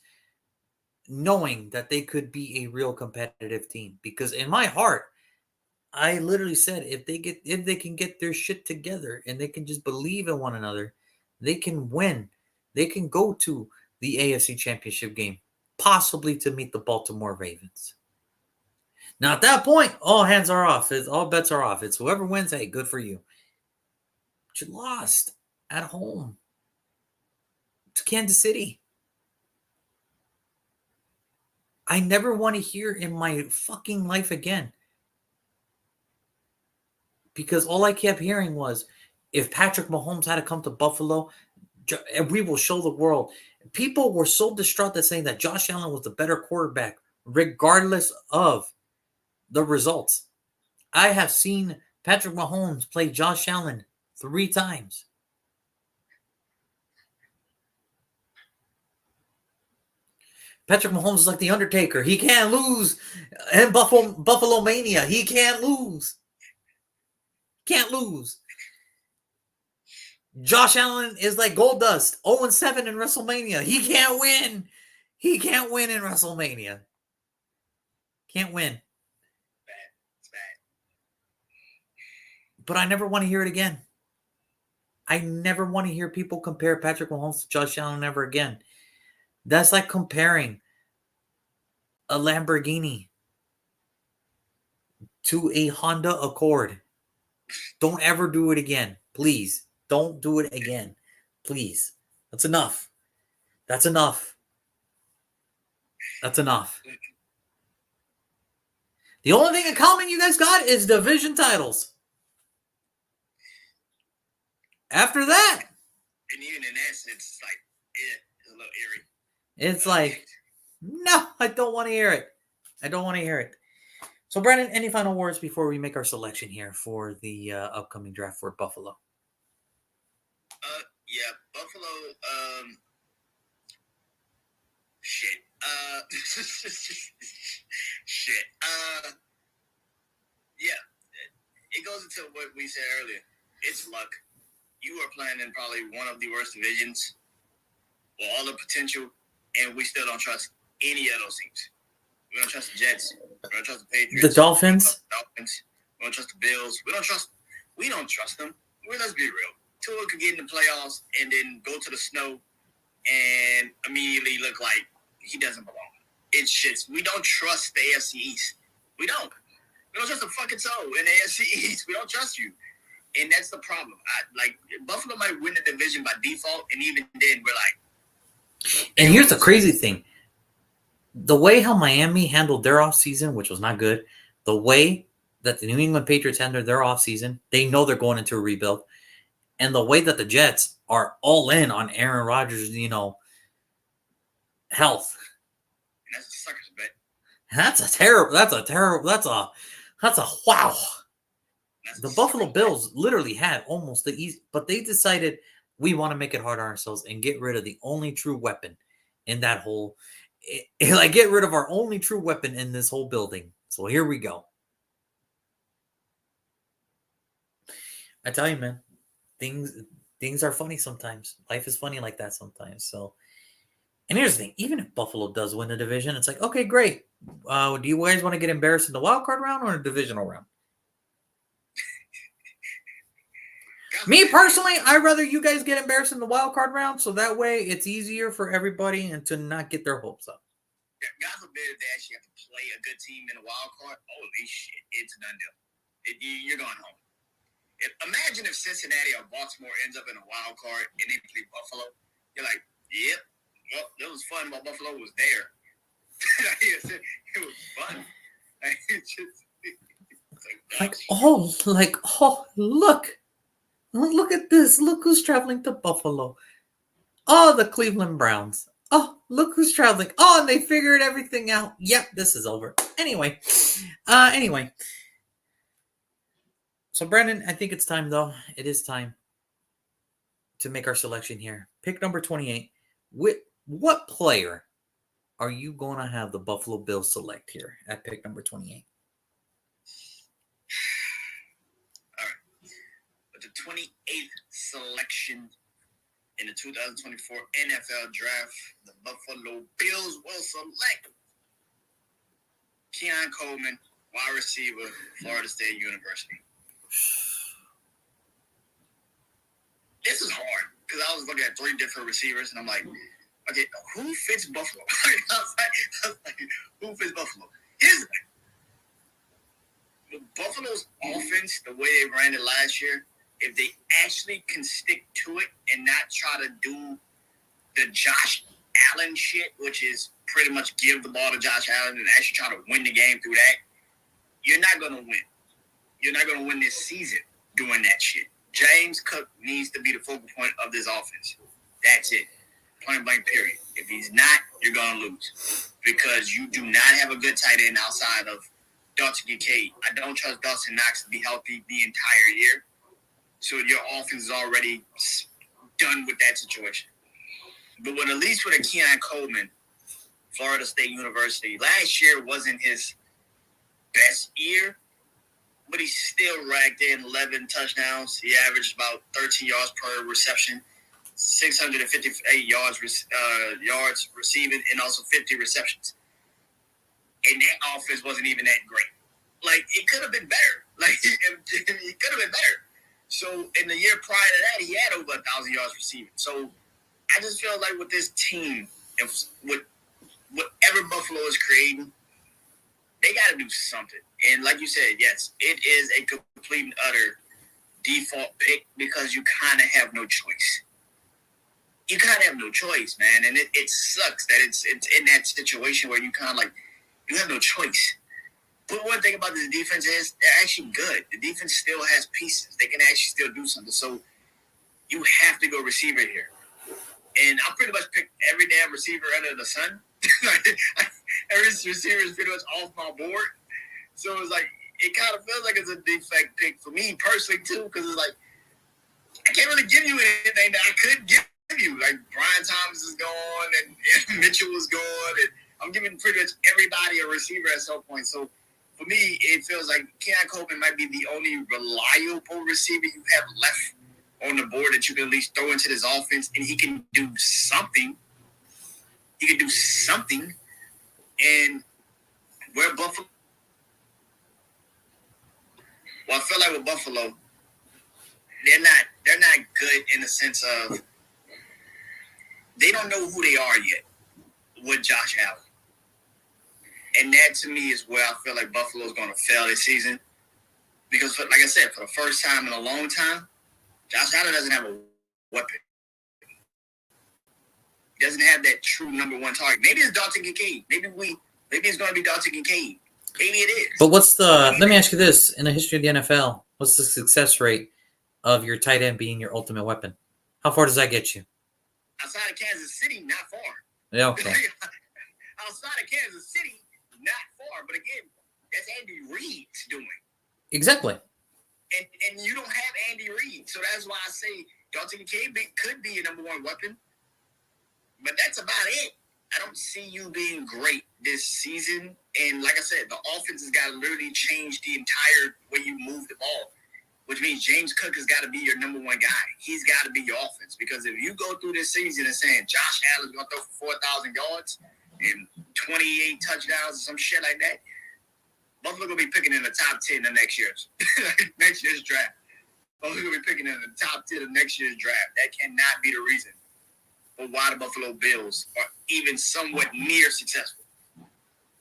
Speaker 1: knowing that they could be a real competitive team. Because in my heart, I literally said if they can get their shit together and they can just believe in one another, they can win. They can go to the AFC Championship game, possibly to meet the Baltimore Ravens. Now at that point, all hands are off. All bets are off. It's whoever wins, hey, good for you. But you lost at home to Kansas City. I never want to hear in my fucking life again. Because all I kept hearing was, if Patrick Mahomes had to come to Buffalo, we will show the world. People were so distraught that saying that Josh Allen was the better quarterback, regardless of the results. I have seen Patrick Mahomes play Josh Allen 3 times. Patrick Mahomes is like the Undertaker. He can't lose. And Buffalo Mania, he can't lose. Can't lose. Josh Allen is like Goldust, 0-7 in WrestleMania. He can't win. He can't win in WrestleMania. Can't win.
Speaker 2: It's bad.
Speaker 1: But I never want to hear it again. I never want to hear people compare Patrick Mahomes to Josh Allen ever again. That's like comparing a Lamborghini to a Honda Accord. Don't ever do it again. Please. Don't do it again. Please. That's enough. That's enough. That's enough. The only thing in common you guys got is division titles. After that.
Speaker 2: And even in essence, it's like, it's a little eerie.
Speaker 1: It's like, no, I don't want to hear it. I don't want to hear it. So, Brandon, any final words before we make our selection here for the upcoming draft for Buffalo?
Speaker 2: Yeah, Buffalo, shit. Shit. Yeah, it goes into what we said earlier. It's luck. You are playing in probably one of the worst divisions with all the potential, and we still don't trust any of those teams. We don't trust the Jets. We don't trust the Patriots.
Speaker 1: The Dolphins.
Speaker 2: We don't trust the Bills. We don't trust them. Let's be real. Tua could get in the playoffs and then go to the snow and immediately look like he doesn't belong. It's just, we don't trust the AFC East. We don't trust the fucking soul in the AFC East. We don't trust you. And that's the problem. Buffalo might win the division by default, and even then, we're like.
Speaker 1: And here's the crazy thing. The way how Miami handled their offseason, which was not good, the way that the New England Patriots handled their offseason, they know they're going into a rebuild. And the way that the Jets are all in on Aaron Rodgers, health.
Speaker 2: And that's a sucker's bet.
Speaker 1: That's a wow. The Buffalo Bills literally had almost the easy, but they decided we want to make it hard on ourselves and get rid of the only true weapon in that whole, get rid of our only true weapon in this whole building. So here we go. I tell you, man, things are funny sometimes. Life is funny like that sometimes. So, and here's the thing: even if Buffalo does win the division, it's like, okay, great. Do you guys want to get embarrassed in the wild card round or the divisional round? Me personally, I'd rather you guys get embarrassed in the wild card round, so that way it's easier for everybody and to not get their hopes up.
Speaker 2: God forbid if they actually have to play a good team in a wild card. Holy shit, it's a done deal. You're going home. Imagine if Cincinnati or Baltimore ends up in a wild card and they play Buffalo. You're like, yep. Well, it was fun while Buffalo was there. It was fun.
Speaker 1: Look at this. Look who's traveling to Buffalo. Oh, the Cleveland Browns. Oh, look who's traveling. Oh, and they figured everything out. Yep, this is over. Anyway. So, Brandon, I think it's time, though. It is time to make our selection here. Pick number 28. What player are you going to have the Buffalo Bills select here at pick number 28?
Speaker 2: All right. With the 28th selection in the 2024 NFL Draft, the Buffalo Bills will select Keon Coleman, wide receiver, Florida State University. This is hard because I was looking at 3 different receivers and I'm like, okay, who fits Buffalo? I was like, who fits Buffalo? Here's the thing. Buffalo's offense, the way they ran it last year, if they actually can stick to it and not try to do the Josh Allen shit, which is pretty much give the ball to Josh Allen and actually try to win the game through that, you're not going to win. You're not going to win this season doing that shit. James Cook needs to be the focal point of this offense. That's it. Point blank, period. If he's not, you're going to lose. Because you do not have a good tight end outside of Dalton Kincaid. I don't trust Dawson Knox to be healthy the entire year. So your offense is already done with that situation. But with at least with a Keon Coleman, Florida State University, last year wasn't his best year, but he still racked in 11 touchdowns. He averaged about 13 yards per reception, 658 yards receiving, and also 50 receptions. And that offense wasn't even that great. Like, it could have been better. Like, it could have been better. So, in the year prior to that, he had over 1,000 yards receiving. So, I just feel like with this team, with whatever Buffalo is creating, they got to do something. And like you said, yes, it is a complete and utter default pick because you kind of have no choice. You kind of have no choice, man. And it sucks that it's in that situation where you kind of like, you have no choice. But one thing about this defense is they're actually good. The defense still has pieces. They can actually still do something. So you have to go receiver here. And I pretty much picked every damn receiver under the sun. Every receiver is pretty much off my board. So it's like, it kind of feels like it's a defect pick for me personally, too, because it's like, I can't really give you anything that I could give you. Like, Brian Thomas is gone, and Mitchell is gone, and I'm giving pretty much everybody a receiver at some point. So for me, it feels like Keon Coleman might be the only reliable receiver you have left on the board that you can at least throw into this offense, and he can do something. He can do something. And where Buffalo, well, I feel like with Buffalo, they're not good in the sense of they don't know who they are yet with Josh Allen. And that, to me, is where I feel like Buffalo's going to fail this season. Because, like I said, for the first time in a long time, Josh Allen doesn't have a weapon. He doesn't have that true number one target. Maybe it's Dalton Kincaid. Maybe it's going to be Dalton Kincaid. Maybe it is.
Speaker 1: But let me ask you this. In the history of the NFL, what's the success rate of your tight end being your ultimate weapon? How far does that get you?
Speaker 2: Outside of Kansas City, not far.
Speaker 1: Yeah, okay.
Speaker 2: Outside of Kansas City, not far. But again, that's Andy Reid's doing.
Speaker 1: Exactly.
Speaker 2: And you don't have Andy Reid. So that's why I say Dalton Kincaid could be your number one weapon. But that's about it. I don't see you being great this season. And like I said, the offense has got to literally change the entire way you move the ball. which means James Cook has got to be your number one guy. He's got to be your offense, because if you go through this season and saying Josh Allen's going to throw for 4,000 yards and 28 touchdowns or some shit like that, Buffalo going to be picking in the top 10 of next year's draft. Buffalo going to be picking in the top 10 of next year's draft. That cannot be the reason for why the Buffalo Bills are even somewhat near successful.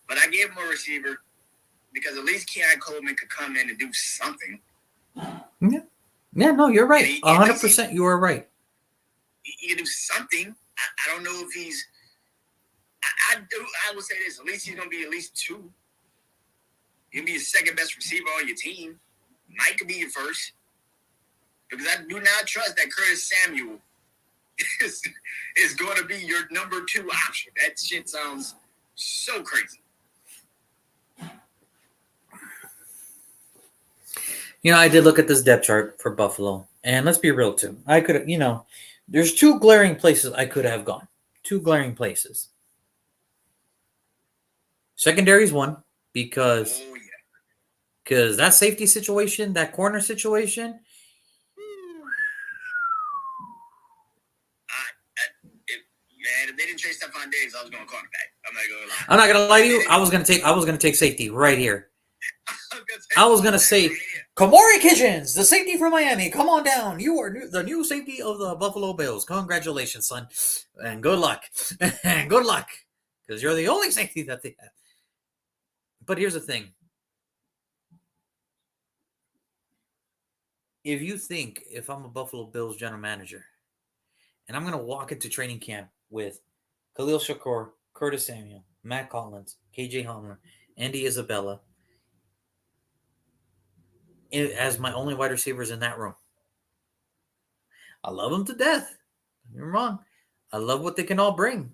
Speaker 2: But I gave him a receiver because at least Keon Coleman could come in and do something.
Speaker 1: Yeah, no, you're right. 100%, you are right.
Speaker 2: He can do something. I don't know if he's. I would say this. At least he's going to be at least two. He'll be your second best receiver on your team. Mike could be your first. Because I do not trust that Curtis Samuel is going to be your number two option. That shit sounds so crazy.
Speaker 1: I did look at this depth chart for Buffalo, and let's be real too. I could, there's two glaring places I could have gone. Two glaring places. Secondary's one because that safety situation, that corner situation.
Speaker 2: Man, if they didn't trade Stephon Diggs, I was going to call him back. I'm not going to lie.
Speaker 1: I'm not going to lie to you. I was going to take safety right here. I was going to say, Kamari Kitchens, the safety from Miami, come on down. You are the new safety of the Buffalo Bills. Congratulations, son. And good luck. And good luck. Because you're the only safety that they have. But here's the thing. If I'm a Buffalo Bills general manager, and I'm going to walk into training camp with Khalil Shakur, Curtis Samuel, Matt Collins, KJ Hamler, Andy Isabella, as my only wide receivers in that room. I love them to death. Don't get me wrong. I love what they can all bring.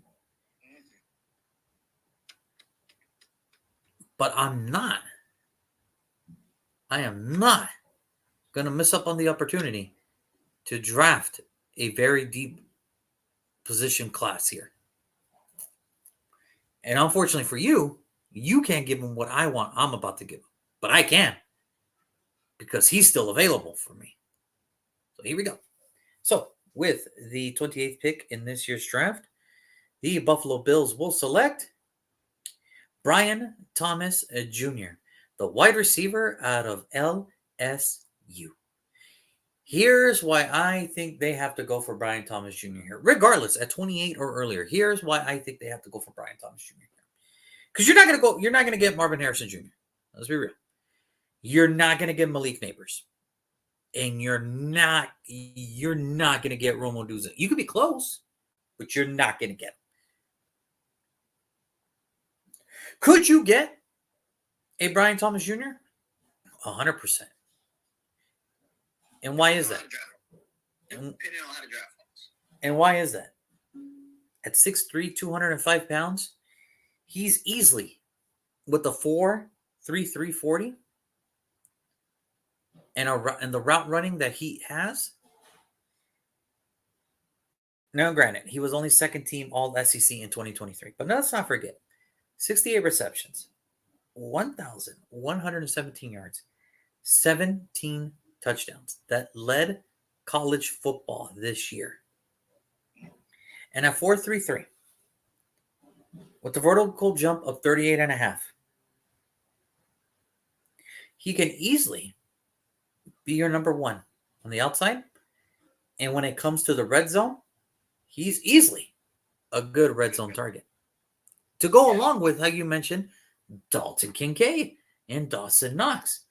Speaker 1: But I am not going to miss up on the opportunity to draft a very deep position class here. And unfortunately for you, you can't give him what I want. I'm about to give him. But I can. Because he's still available for me. So here we go. So with the 28th pick in this year's draft, the Buffalo Bills will select Brian Thomas Jr., the wide receiver out of LSU. Here's why I think they have to go for Brian Thomas Jr. here. Regardless, at 28 or earlier, here's why I think they have to go for Brian Thomas Jr. here. Because you're not going to get Marvin Harrison Jr. Let's be real. You're not going to get Malik Neighbors. And you're not going to get Romo Duza. You could be close, but you're not going to get him. Could you get a Brian Thomas Jr.? 100%. And why is that? And why is that? At 6'3", 205 pounds, he's easily, with the 4.33 40, and the route running that he has. Now, granted, he was only second team All SEC in 2023, but let's not forget, 68 receptions, 1,117 yards, 17 touchdowns. That led college football this year. And at 4.33, with the vertical jump of 38.5, he can easily be your number one on the outside. And when it comes to the red zone, he's easily a good red zone target. To go along with how you mentioned Dalton Kincaid and Dawson Knox.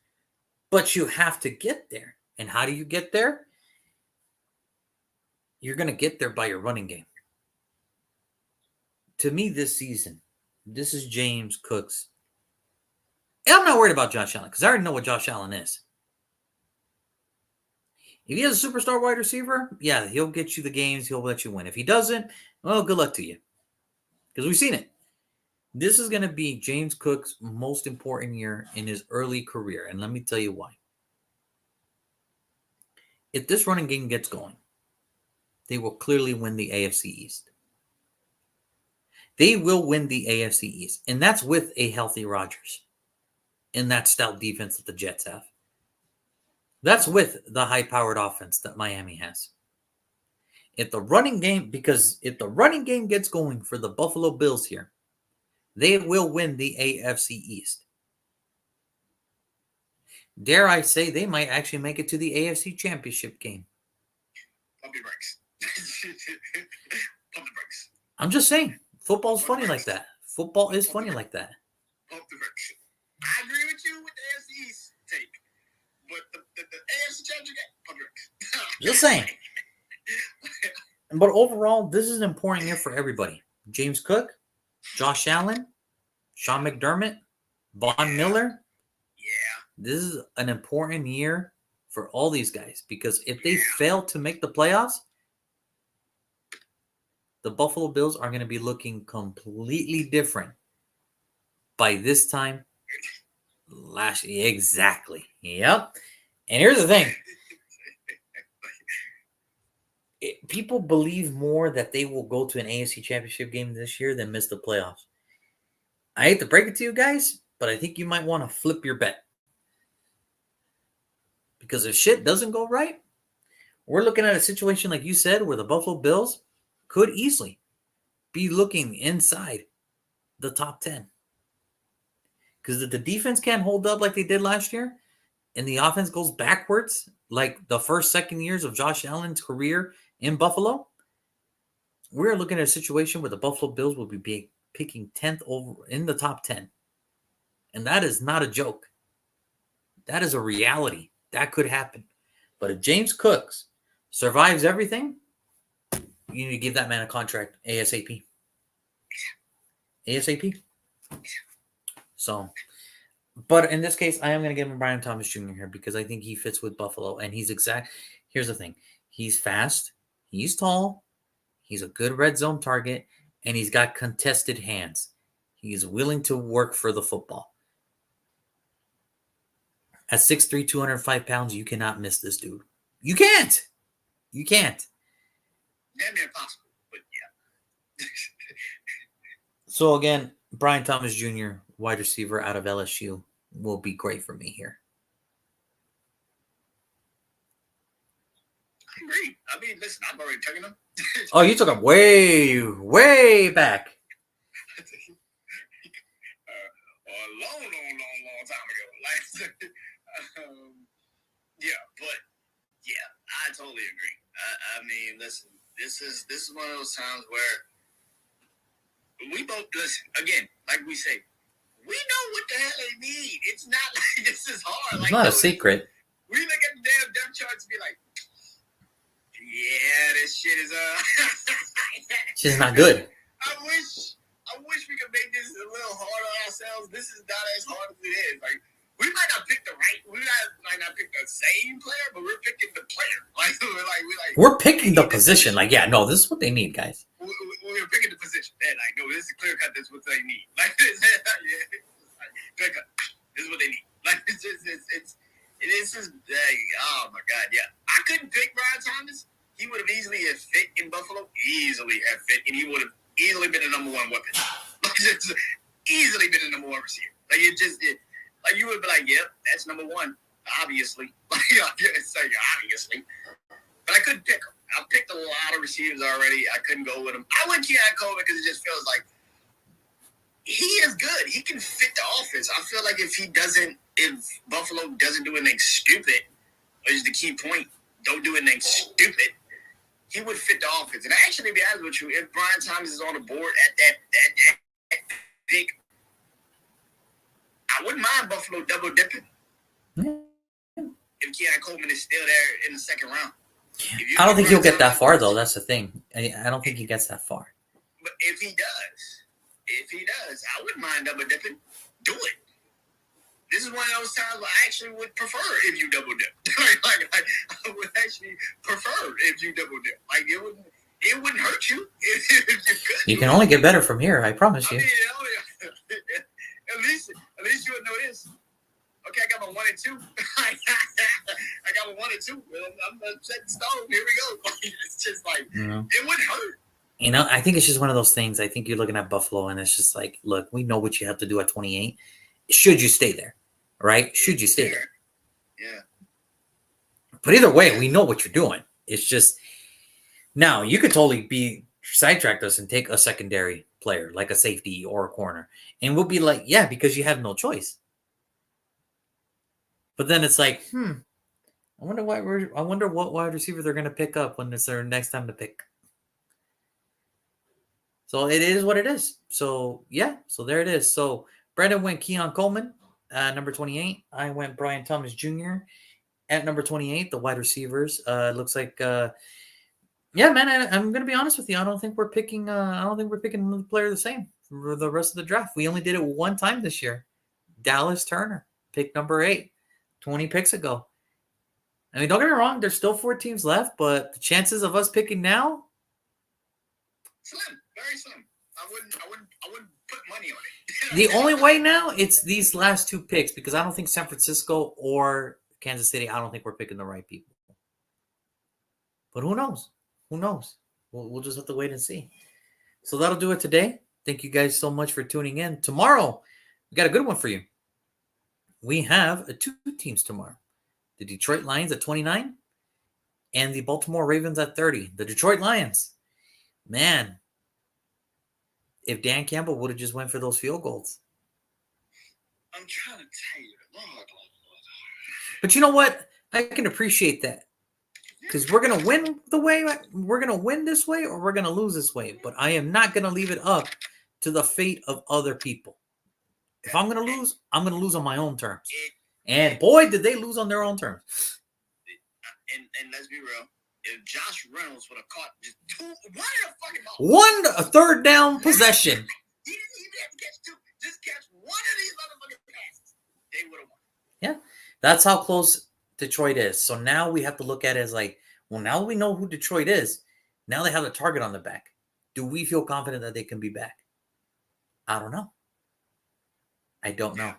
Speaker 1: But you have to get there. And how do you get there? You're going to get there by your running game. To me, this season, this is James Cook's. And I'm not worried about Josh Allen because I already know what Josh Allen is. If he has a superstar wide receiver, yeah, he'll get you the games. He'll let you win. If he doesn't, well, good luck to you. Because we've seen it. This is going to be James Cook's most important year in his early career. And let me tell you why. If this running game gets going, they will clearly win the AFC East. They will win the AFC East. And that's with a healthy Rodgers. And that stout defense that the Jets have. That's with the high-powered offense that Miami has. If the running game gets going for the Buffalo Bills here, they will win the AFC East. Dare I say they might actually make it to the AFC Championship game.
Speaker 2: Pump your brakes. Pump the brakes.
Speaker 1: I'm just saying, football's funny like that. Football is funny like that.
Speaker 2: Pump the brakes. I agree with you with the AFC East take, but the AFC Championship game, pump the brakes.
Speaker 1: Just saying. But overall, this is an important year for everybody. James Cook, Josh Allen, Sean McDermott, Von Miller.
Speaker 2: Yeah.
Speaker 1: This is an important year for all these guys because if they fail to make the playoffs, the Buffalo Bills are going to be looking completely different by this time last year. Exactly. Yep. And here's the thing. People believe more that they will go to an AFC Championship game this year than miss the playoffs. I hate to break it to you guys, but I think you might want to flip your bet. Because if shit doesn't go right, we're looking at a situation like you said where the Buffalo Bills could easily be looking inside the top 10. Because if the defense can't hold up like they did last year and the offense goes backwards like the first, second years of Josh Allen's career in Buffalo, we're looking at a situation where the Buffalo Bills will be picking 10th over in the top 10. And that is not a joke. That is a reality. That could happen. But if James Cooks survives everything, you need to give that man a contract ASAP. ASAP. So, but in this case, I am going to give him Brian Thomas Jr. here because I think he fits with Buffalo. And he's here's the thing. He's fast. He's tall. He's a good red zone target. And he's got contested hands. He's willing to work for the football. At 6'3", 205 pounds, you cannot miss this dude. You can't. You can't.
Speaker 2: Damn near impossible, but yeah.
Speaker 1: So again, Brian Thomas Jr., wide receiver out of LSU, will be great for me here.
Speaker 2: I agree. I mean, listen, I've already taken him.
Speaker 1: Oh, you took him way, way back.
Speaker 2: A long time ago. Yeah, but yeah, I totally agree. I mean, listen, this is one of those times where we both listen again. Like we say, we know what the hell they need. It's not like this is hard.
Speaker 1: It's not a secret.
Speaker 2: We look at the damn depth charts and be like, yeah, this shit is
Speaker 1: She's not good.
Speaker 2: I wish we could make this a little hard on ourselves. This is not as hard as it is. Like, we might not pick might not pick the same player, but we're picking the player.
Speaker 1: We're picking the position. Like, yeah, no, this is what they need, guys.
Speaker 2: We're picking the position. And like, no, this is clear cut. This is what they need. Like, clear cut. This is what they need. Like, this is oh my god, yeah. I couldn't pick Brian Thomas. He would have easily have fit in Buffalo. And he would have easily been the number one weapon. Easily been the number one receiver. Like like you would be like, yep, that's number one, obviously. Obviously. But I couldn't pick him. I picked a lot of receivers already. I couldn't go with him. I went Keon Coleman because it just feels like he is good. He can fit the offense. I feel like if Buffalo doesn't do anything stupid, which is the key point, don't do anything stupid, he would fit the offense. And actually, to be honest with you, if Brian Thomas is on the board at that pick, I wouldn't mind Buffalo double dipping. If Keon Coleman is still there in the second round.
Speaker 1: I don't think he'll get that far, though. That's the thing. I don't think he gets that far.
Speaker 2: But if he does, I wouldn't mind double dipping. Do it. This is one of those times where I actually would prefer if you double dip. I would actually prefer if you double dip. Like, it wouldn't hurt you if you could.
Speaker 1: You can only get better from here, I promise you.
Speaker 2: I mean, at least you would know this. Okay, I got my 1 and 2. I got my 1 and 2. I'm set in stone. Here we go. It's just like, It wouldn't hurt.
Speaker 1: You know, I think it's just one of those things. I think you're looking at Buffalo, and it's just like, look, we know what you have to do at 28. Should you stay there, right? Should you stay there?
Speaker 2: Yeah.
Speaker 1: But either way, we know what you're doing. It's just now you could totally be sidetracked us and take a secondary player like a safety or a corner, and we'll be like, yeah, because you have no choice. But then it's like, I wonder what wide receiver they're gonna pick up when it's their next time to pick. So it is what it is. So yeah, so there it is. So Brandon went Keon Coleman, number 28. I went Brian Thomas Jr. at number 28. The wide receivers. Looks like yeah, man. I'm gonna be honest with you. I don't think we're picking. I don't think we're picking the player the same for the rest of the draft. We only did it one time this year. Dallas Turner, pick number 8, 20 picks ago. I mean, don't get me wrong. There's still 4 teams left, but the chances of us picking now,
Speaker 2: slim, very slim. I wouldn't put money on it.
Speaker 1: the only way now it's these last 2 picks because I don't think San Francisco or Kansas City. I don't think we're picking the right people. But who knows? Who knows? We'll just have to wait and see. So that'll do it today. Thank you guys so much for tuning in. Tomorrow, we got a good one for you. We have 2 teams tomorrow. The Detroit Lions at 29 and the Baltimore Ravens at 30. The Detroit Lions, man, if Dan Campbell would have just went for those field goals.
Speaker 2: I'm trying to tell you, Lord.
Speaker 1: But you know what? I can appreciate that. Because we're going to win we're going to win this way or we're going to lose this way. But I am not going to leave it up to the fate of other people. If I'm going to lose, I'm going to lose on my own terms. And boy, did they lose on their own terms.
Speaker 2: And let's be real. If Josh Reynolds would have caught just one
Speaker 1: a third down possession.
Speaker 2: He didn't even have to catch 2. Just catch one of these motherfucking passes. They would have won.
Speaker 1: Yeah, that's how close Detroit is. So now we have to look at it as like, well, now we know who Detroit is. Now they have a target on the back. Do we feel confident that they can be back? I don't know. I don't know.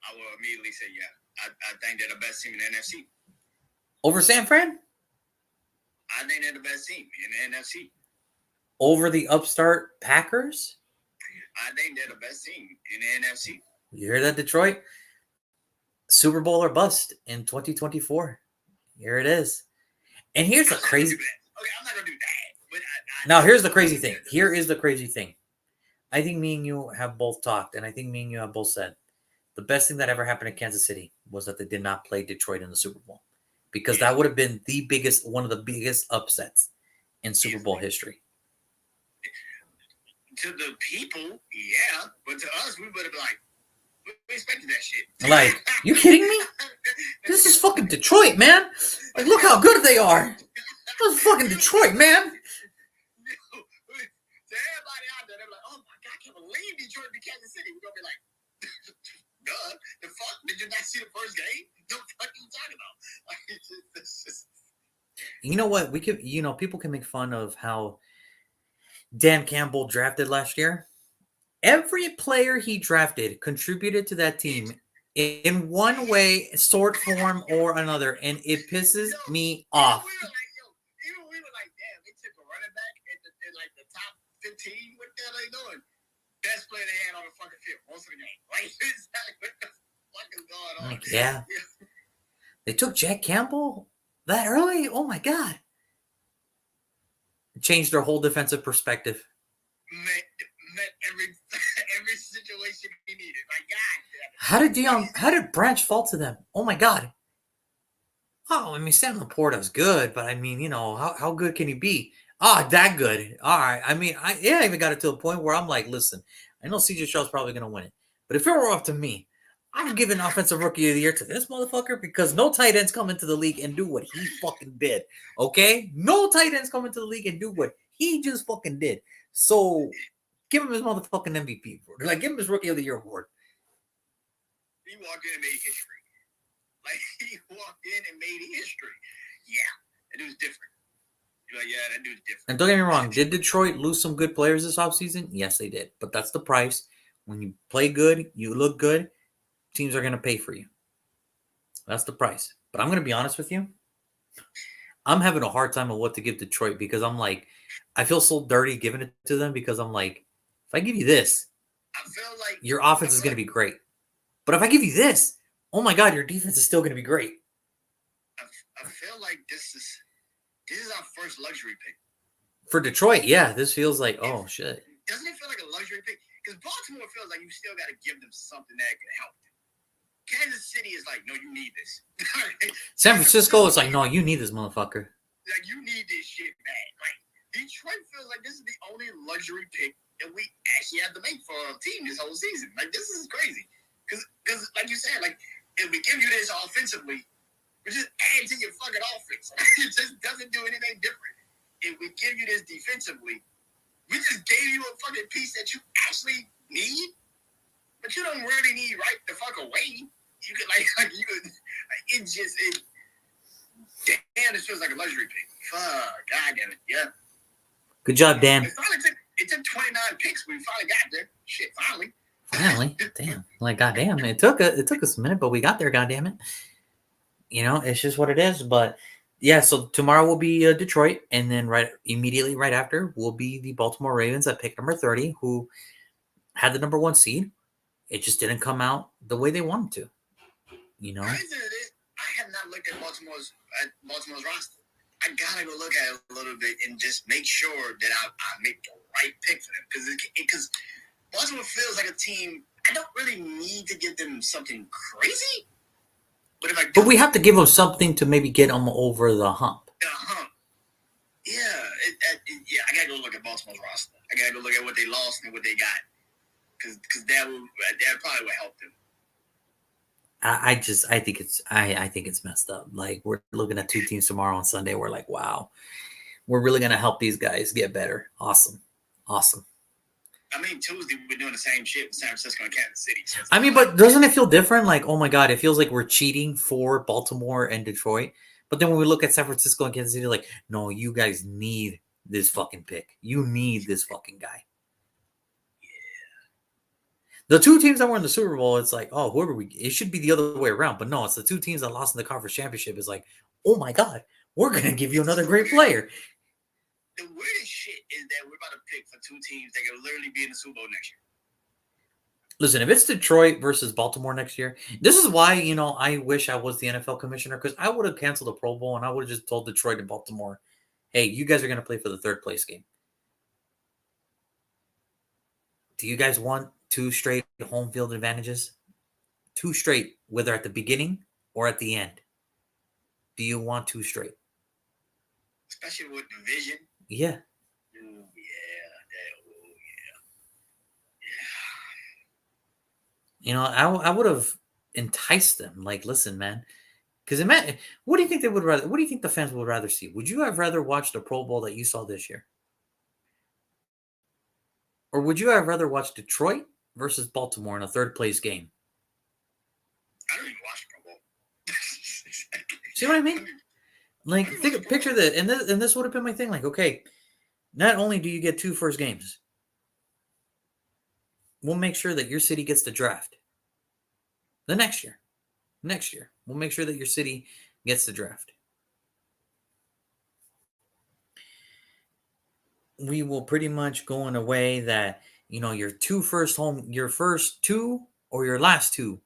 Speaker 2: I will immediately say yeah. I think they're the best team in the NFC.
Speaker 1: Over San Fran?
Speaker 2: I think they're the best team in the NFC.
Speaker 1: Over the upstart Packers?
Speaker 2: I think they're the best team in the NFC.
Speaker 1: You hear that, Detroit? Super Bowl or bust in 2024. Here it is. And here's the crazy...
Speaker 2: Okay, I'm not going to do that. But
Speaker 1: now, here's the crazy thing. Here is the crazy thing. I think me and you have both talked, and I think me and you have both said, the best thing that ever happened in Kansas City was that they did not play Detroit in the Super Bowl. Because that would have been one of the biggest upsets in Super Bowl history.
Speaker 2: To the people, yeah. But to us, we would have been like, we expected that shit.
Speaker 1: Like, you kidding me? This is fucking Detroit, man. Like, look how good they are. This is fucking Detroit, man.
Speaker 2: To everybody out there, they're like, oh my God, I can't believe Detroit beat Kansas City. We're going to be like, duh, the fuck? Did you not see the first game? What the fuck are you talking about?
Speaker 1: You know what? People can make fun of how Dan Campbell drafted last year. Every player he drafted contributed to that team in one way, sort, form, or another, and it pisses me off.
Speaker 2: We were like, damn, they took a running back in like the top 15. What the hell are they doing? Best player they had on the fucking field most of the game. Like, what the fuck is going on?
Speaker 1: Yeah. They took Jack Campbell that early? Oh, my God. It changed their whole defensive perspective.
Speaker 2: Met every situation he needed. My God.
Speaker 1: How did Branch fall to them? Oh, my God. Oh, I mean, Sam Laporta's good, but I mean, how good can he be? That good. All right. I mean, I even got it to a point where I'm like, listen, I know CJ Stroud's probably going to win it, but if it were up to me, I'm giving Offensive Rookie of the Year to this motherfucker because no tight ends come into the league and do what he fucking did. Okay? No tight ends come into the league and do what he just fucking did. So give him his motherfucking MVP award. Like, give him his Rookie of the Year award.
Speaker 2: He walked in and made history. Like, he walked in and made history. Yeah. That dude's different. You're like, yeah, that dude's different.
Speaker 1: And don't get me wrong. Did Detroit lose some good players this offseason? Yes, they did. But that's the price. When you play good, you look good, teams are going to pay for you. That's the price. But I'm going to be honest with you. I'm having a hard time of what to give Detroit because I'm like, I feel so dirty giving it to them because I'm like, if I give you this,
Speaker 2: I feel like
Speaker 1: your offense is going to be great. But if I give you this, oh my God, your defense is still going to be great.
Speaker 2: I feel like this is our first luxury pick.
Speaker 1: For Detroit, yeah, this feels like, oh, shit.
Speaker 2: Doesn't it feel like a luxury pick? Because Baltimore feels like you still got to give them something that can help them. Kansas City is like, no, you need this.
Speaker 1: San Francisco is like, no, you need this motherfucker.
Speaker 2: Like, you need this shit bad. Like, Detroit feels like this is the only luxury pick that we actually have to make for a team this whole season. Like, this is crazy. Because like you said, like, if we give you this offensively, we just add to your fucking offense. It just doesn't do anything different. If we give you this defensively, we just gave you a fucking piece that you actually need, but you don't really need right the fuck away. You could damn, this feels like a luxury pick. Fuck, god damn it, yeah.
Speaker 1: Good job, Dan.
Speaker 2: It took 29 picks, we finally got there. Shit, finally.
Speaker 1: Finally, damn, like goddamn, it took us a minute, but we got there. Goddamn it, it's just what it is. But yeah, so tomorrow will be Detroit, and then immediately right after will be the Baltimore Ravens at pick number 30, who had the number 1 seed. It just didn't come out the way they wanted to.
Speaker 2: I have not looked at Baltimore's roster. I gotta go look at it a little bit and just make sure that I make the right pick for them, because Baltimore feels like a team. I don't really need to give them something crazy, but
Speaker 1: we have to give them something to maybe get them over the hump.
Speaker 2: Yeah, I gotta go look at Baltimore's roster. I gotta go look at what they lost and what they got, because that probably will help them.
Speaker 1: I think it's messed up. Like, we're looking at 2 teams tomorrow on Sunday. We're like, wow, we're really gonna help these guys get better. Awesome.
Speaker 2: I mean, Tuesday we're doing the same shit with San Francisco and Kansas City. So
Speaker 1: but doesn't it feel different? Like, oh my god, it feels like we're cheating for Baltimore and Detroit. But then when we look at San Francisco and Kansas City, like, no, you guys need this fucking pick. You need this fucking guy. The 2 teams that were in the Super Bowl, it's like, oh, it should be the other way around. But no, it's the 2 teams that lost in the conference championship. It's like, oh my God, we're going to give you another great player.
Speaker 2: The weirdest shit is that we're about to pick for 2 teams that can literally be in the Super Bowl next year.
Speaker 1: Listen, if it's Detroit versus Baltimore next year, this is why, I wish I was the NFL commissioner, because I would have canceled the Pro Bowl and I would have just told Detroit and Baltimore, hey, you guys are going to play for the 3rd place game. Do you guys want 2 straight home field advantages? 2 straight, whether at the beginning or at the end. Do you want 2 straight?
Speaker 2: Especially with division.
Speaker 1: Yeah. I would have enticed them. Like, listen, man. Because what do you think they would rather? What do you think the fans would rather see? Would you have rather watched the Pro Bowl that you saw this year? Or would you have rather watched Detroit versus Baltimore in a 3rd place game?
Speaker 2: I don't even watch Pro Bowl.
Speaker 1: See what I mean? Like, picture that, and this would have been my thing. Like, okay, not only do you get 2 first games, we'll make sure that your city gets the draft. The next year, we'll make sure that your city gets the draft. We will pretty much go in a way that, your first 2 or your last 2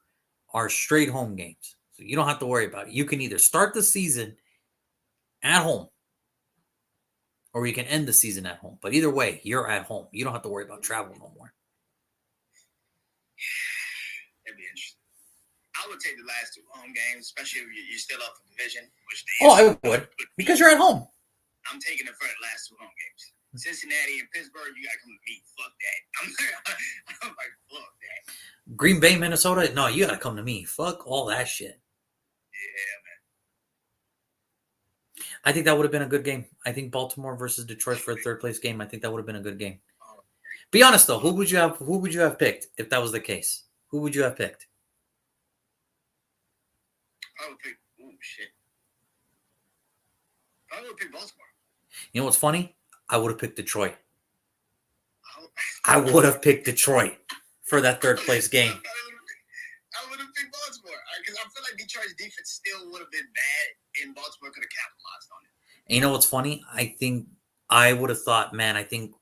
Speaker 1: are straight home games. So you don't have to worry about it. You can either start the season at home or you can end the season at home. But either way, you're at home. You don't have to worry about travel no more.
Speaker 2: That'd be interesting. I would take the last 2 home games, especially if you're still up for division.
Speaker 1: I would, because you're at home.
Speaker 2: I'm taking it for the last 2 home games. Cincinnati and Pittsburgh, you gotta come to me. Fuck that. I'm like, fuck that.
Speaker 1: Green Bay, Minnesota, no, you gotta come to me. Fuck all that shit.
Speaker 2: Yeah, man.
Speaker 1: I think that would have been a good game. I think Baltimore versus Detroit for a 3rd place game. I think that would have been a good game. Be honest though, who would you have picked if that was the case? Who would you have picked?
Speaker 2: I would pick. Oh shit. I would pick Baltimore.
Speaker 1: You know what's funny? I would have picked Detroit. I would have picked Detroit for that 3rd place game.
Speaker 2: I would have picked Baltimore because I feel like Detroit's defense still would have been bad, and Baltimore could have capitalized on it.
Speaker 1: And you know what's funny? I think I would have thought, man, I think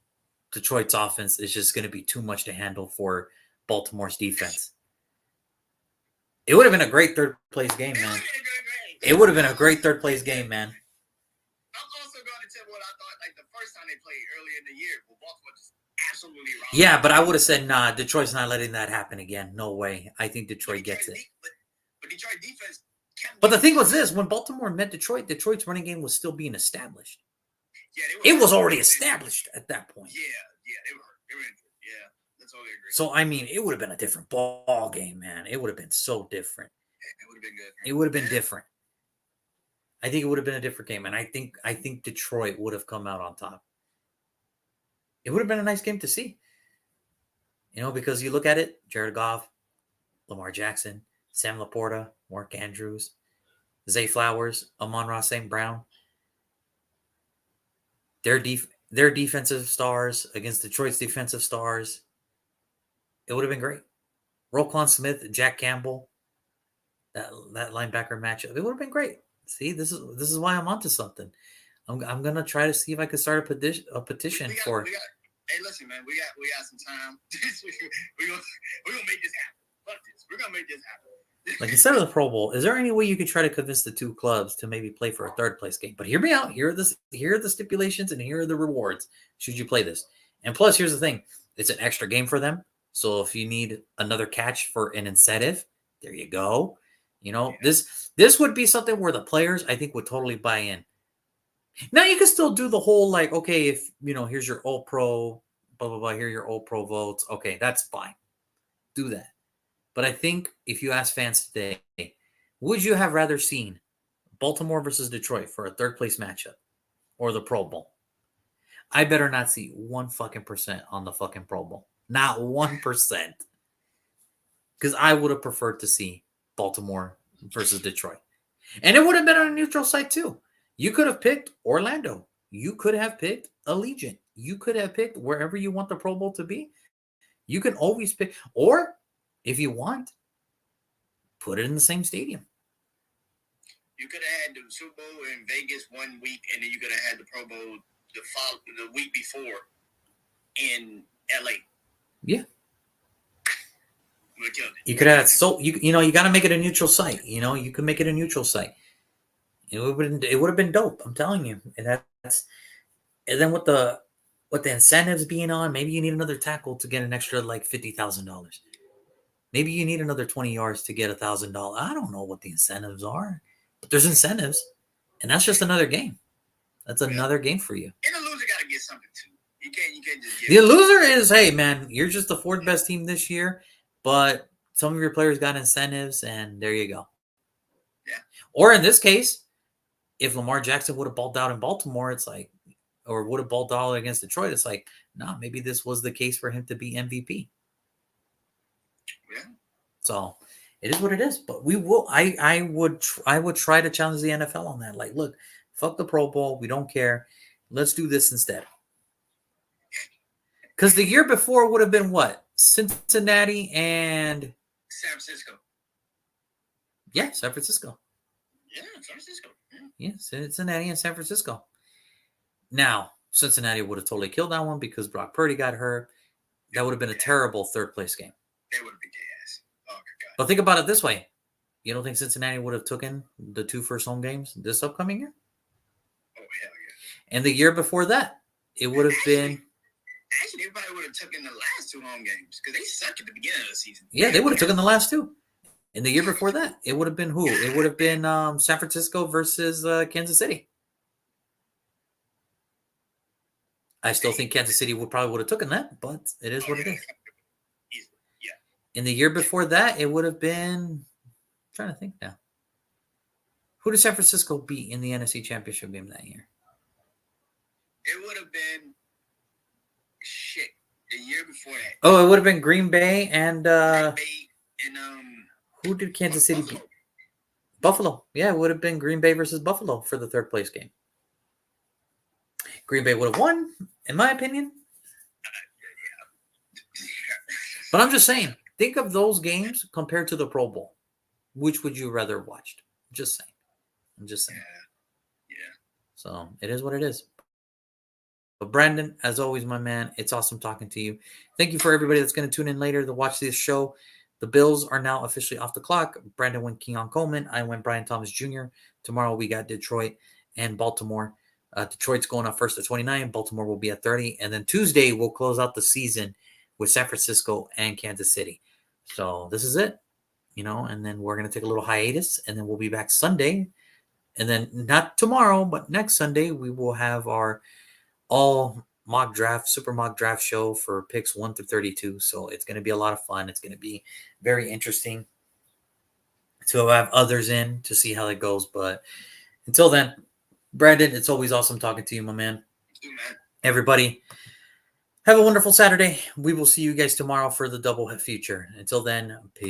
Speaker 1: Detroit's offense is just going to be too much to handle for Baltimore's defense. It would have been a great 3rd place game, man. It would have been a great third place game, man.
Speaker 2: I'm also going to tell what I thought, like the first time they played earlier in the year, well, Baltimore just absolutely wrong.
Speaker 1: Yeah, but I would have said, nah, Detroit's not letting that happen again. No way. I think Detroit gets it.
Speaker 2: But Detroit defense.
Speaker 1: But the thing was this: when Baltimore met Detroit, Detroit's running game was still being established.
Speaker 2: Yeah,
Speaker 1: it was already established at that point.
Speaker 2: Yeah, they were hurt. They were injured. Yeah, that's all I agree.
Speaker 1: So I mean, it would have been a different ball game, man. It would have been so different.
Speaker 2: Yeah, it would have been good.
Speaker 1: It would have been different. I think it would have been a different game, and I think Detroit would have come out on top. It would have been a nice game to see. Because you look at it, Jared Goff, Lamar Jackson, Sam Laporta, Mark Andrews, Zay Flowers, Amon-Ra St. Brown. Their defensive stars against Detroit's defensive stars. It would have been great. Roquan Smith, Jack Campbell, that linebacker matchup. It would have been great. See, this is why I'm onto something. I'm gonna try to see if I could start a petition for.
Speaker 2: Hey, listen, man, we got some time. we're gonna make this happen. Fuck this. We're gonna make this happen.
Speaker 1: Like, instead of the Pro Bowl, is there any way you could try to convince the two clubs to maybe play for a third place game? But hear me out. Here are the stipulations and here are the rewards. Should you play this? And plus, here's the thing: it's an extra game for them. So if you need another catch for an incentive, there you go. This would be something where the players, I think, would totally buy in. Now you can still do the whole like, okay, if here's your All Pro, blah blah blah. Here are your All Pro votes. Okay, that's fine. Do that. But I think if you ask fans today, would you have rather seen Baltimore versus Detroit for a third place matchup or the Pro Bowl? I better not see 1% on the fucking Pro Bowl. Not 1%. Because I would have preferred to see Baltimore versus Detroit. And it would have been on a neutral site too. You could have picked Orlando. You could have picked Allegiant. You could have picked wherever you want the Pro Bowl to be. You can always pick. Or, if you want, put it in the same stadium.
Speaker 2: You could have had the Super Bowl in Vegas 1 week, and then you could have had the Pro Bowl the week before in LA.
Speaker 1: Yeah. You could have you got to make it a neutral site. You can make it a neutral site. It would have been dope. I'm telling you. And then with the incentives being on, maybe you need another tackle to get an extra like $50,000. Maybe you need another 20 yards to get $1,000. I don't know what the incentives are, but there's incentives, and that's just another game. That's another game for you.
Speaker 2: And the loser got to get something too. You can't just get.
Speaker 1: The loser is, hey man, you're just the fourth best team this year, but some of your players got incentives, and there you go.
Speaker 2: Yeah.
Speaker 1: Or in this case, if Lamar Jackson would have balled out in Baltimore, it's like, or would have balled out against Detroit, it's like, nah, maybe this was the case for him to be MVP.
Speaker 2: Yeah.
Speaker 1: So it is what it is. But we will. I would try to challenge the NFL on that. Like, look, fuck the Pro Bowl. We don't care. Let's do this instead. Because the year before would have been what? Cincinnati and
Speaker 2: San Francisco.
Speaker 1: Yeah, San Francisco.
Speaker 2: Yeah, San Francisco.
Speaker 1: Yeah, Cincinnati and San Francisco. Now, Cincinnati would have totally killed that one because Brock Purdy got hurt. That would have been a terrible third place game.
Speaker 2: They would have beat their ass. Oh, my God.
Speaker 1: But think about it this way. You don't think Cincinnati would have taken the 2 first home games this upcoming year?
Speaker 2: Oh, hell yeah.
Speaker 1: And the year before that, it would have been...
Speaker 2: Actually, everybody would have taken the last 2 home games because they sucked at the beginning of the season.
Speaker 1: Yeah, they would have taken the last 2. And the year before that, it would have been who? It would have been San Francisco versus Kansas City. I still think Kansas City would have taken that, but it is what it is.
Speaker 2: Yeah.
Speaker 1: In the year before that, it would have been... I'm trying to think now. Who did San Francisco beat in the NFC Championship game that year?
Speaker 2: It would have been... Shit. The year before that.
Speaker 1: Oh, it would have been Green Bay and...
Speaker 2: Green Bay and...
Speaker 1: Who did Kansas City beat? Buffalo. Yeah, it would have been Green Bay versus Buffalo for the third place game. Green Bay would have won, in my opinion. But I'm just saying, think of those games compared to the Pro Bowl. Which would you rather watched? Just saying. I'm just saying.
Speaker 2: Yeah.
Speaker 1: So it is what it is. But Brandon, as always, my man, it's awesome talking to you. Thank you for everybody that's going to tune in later to watch this show. The Bills are now officially off the clock. Brandon went Keon Coleman. I went Brian Thomas Jr. Tomorrow we got Detroit and Baltimore. Detroit's going up first at 29. Baltimore will be at 30. And then Tuesday we'll close out the season with San Francisco and Kansas City. So this is it, and then we're going to take a little hiatus, and then we'll be back Sunday. And then not tomorrow, but next Sunday, we will have our all mock draft, super mock draft show for picks 1 through 32. So it's going to be a lot of fun. It's going to be very interesting to have others in to see how it goes. But until then, Brandon, it's always awesome talking to you, my man.
Speaker 2: Thank you, man.
Speaker 1: Everybody, have a wonderful Saturday. We will see you guys tomorrow for the double future. Until then, peace.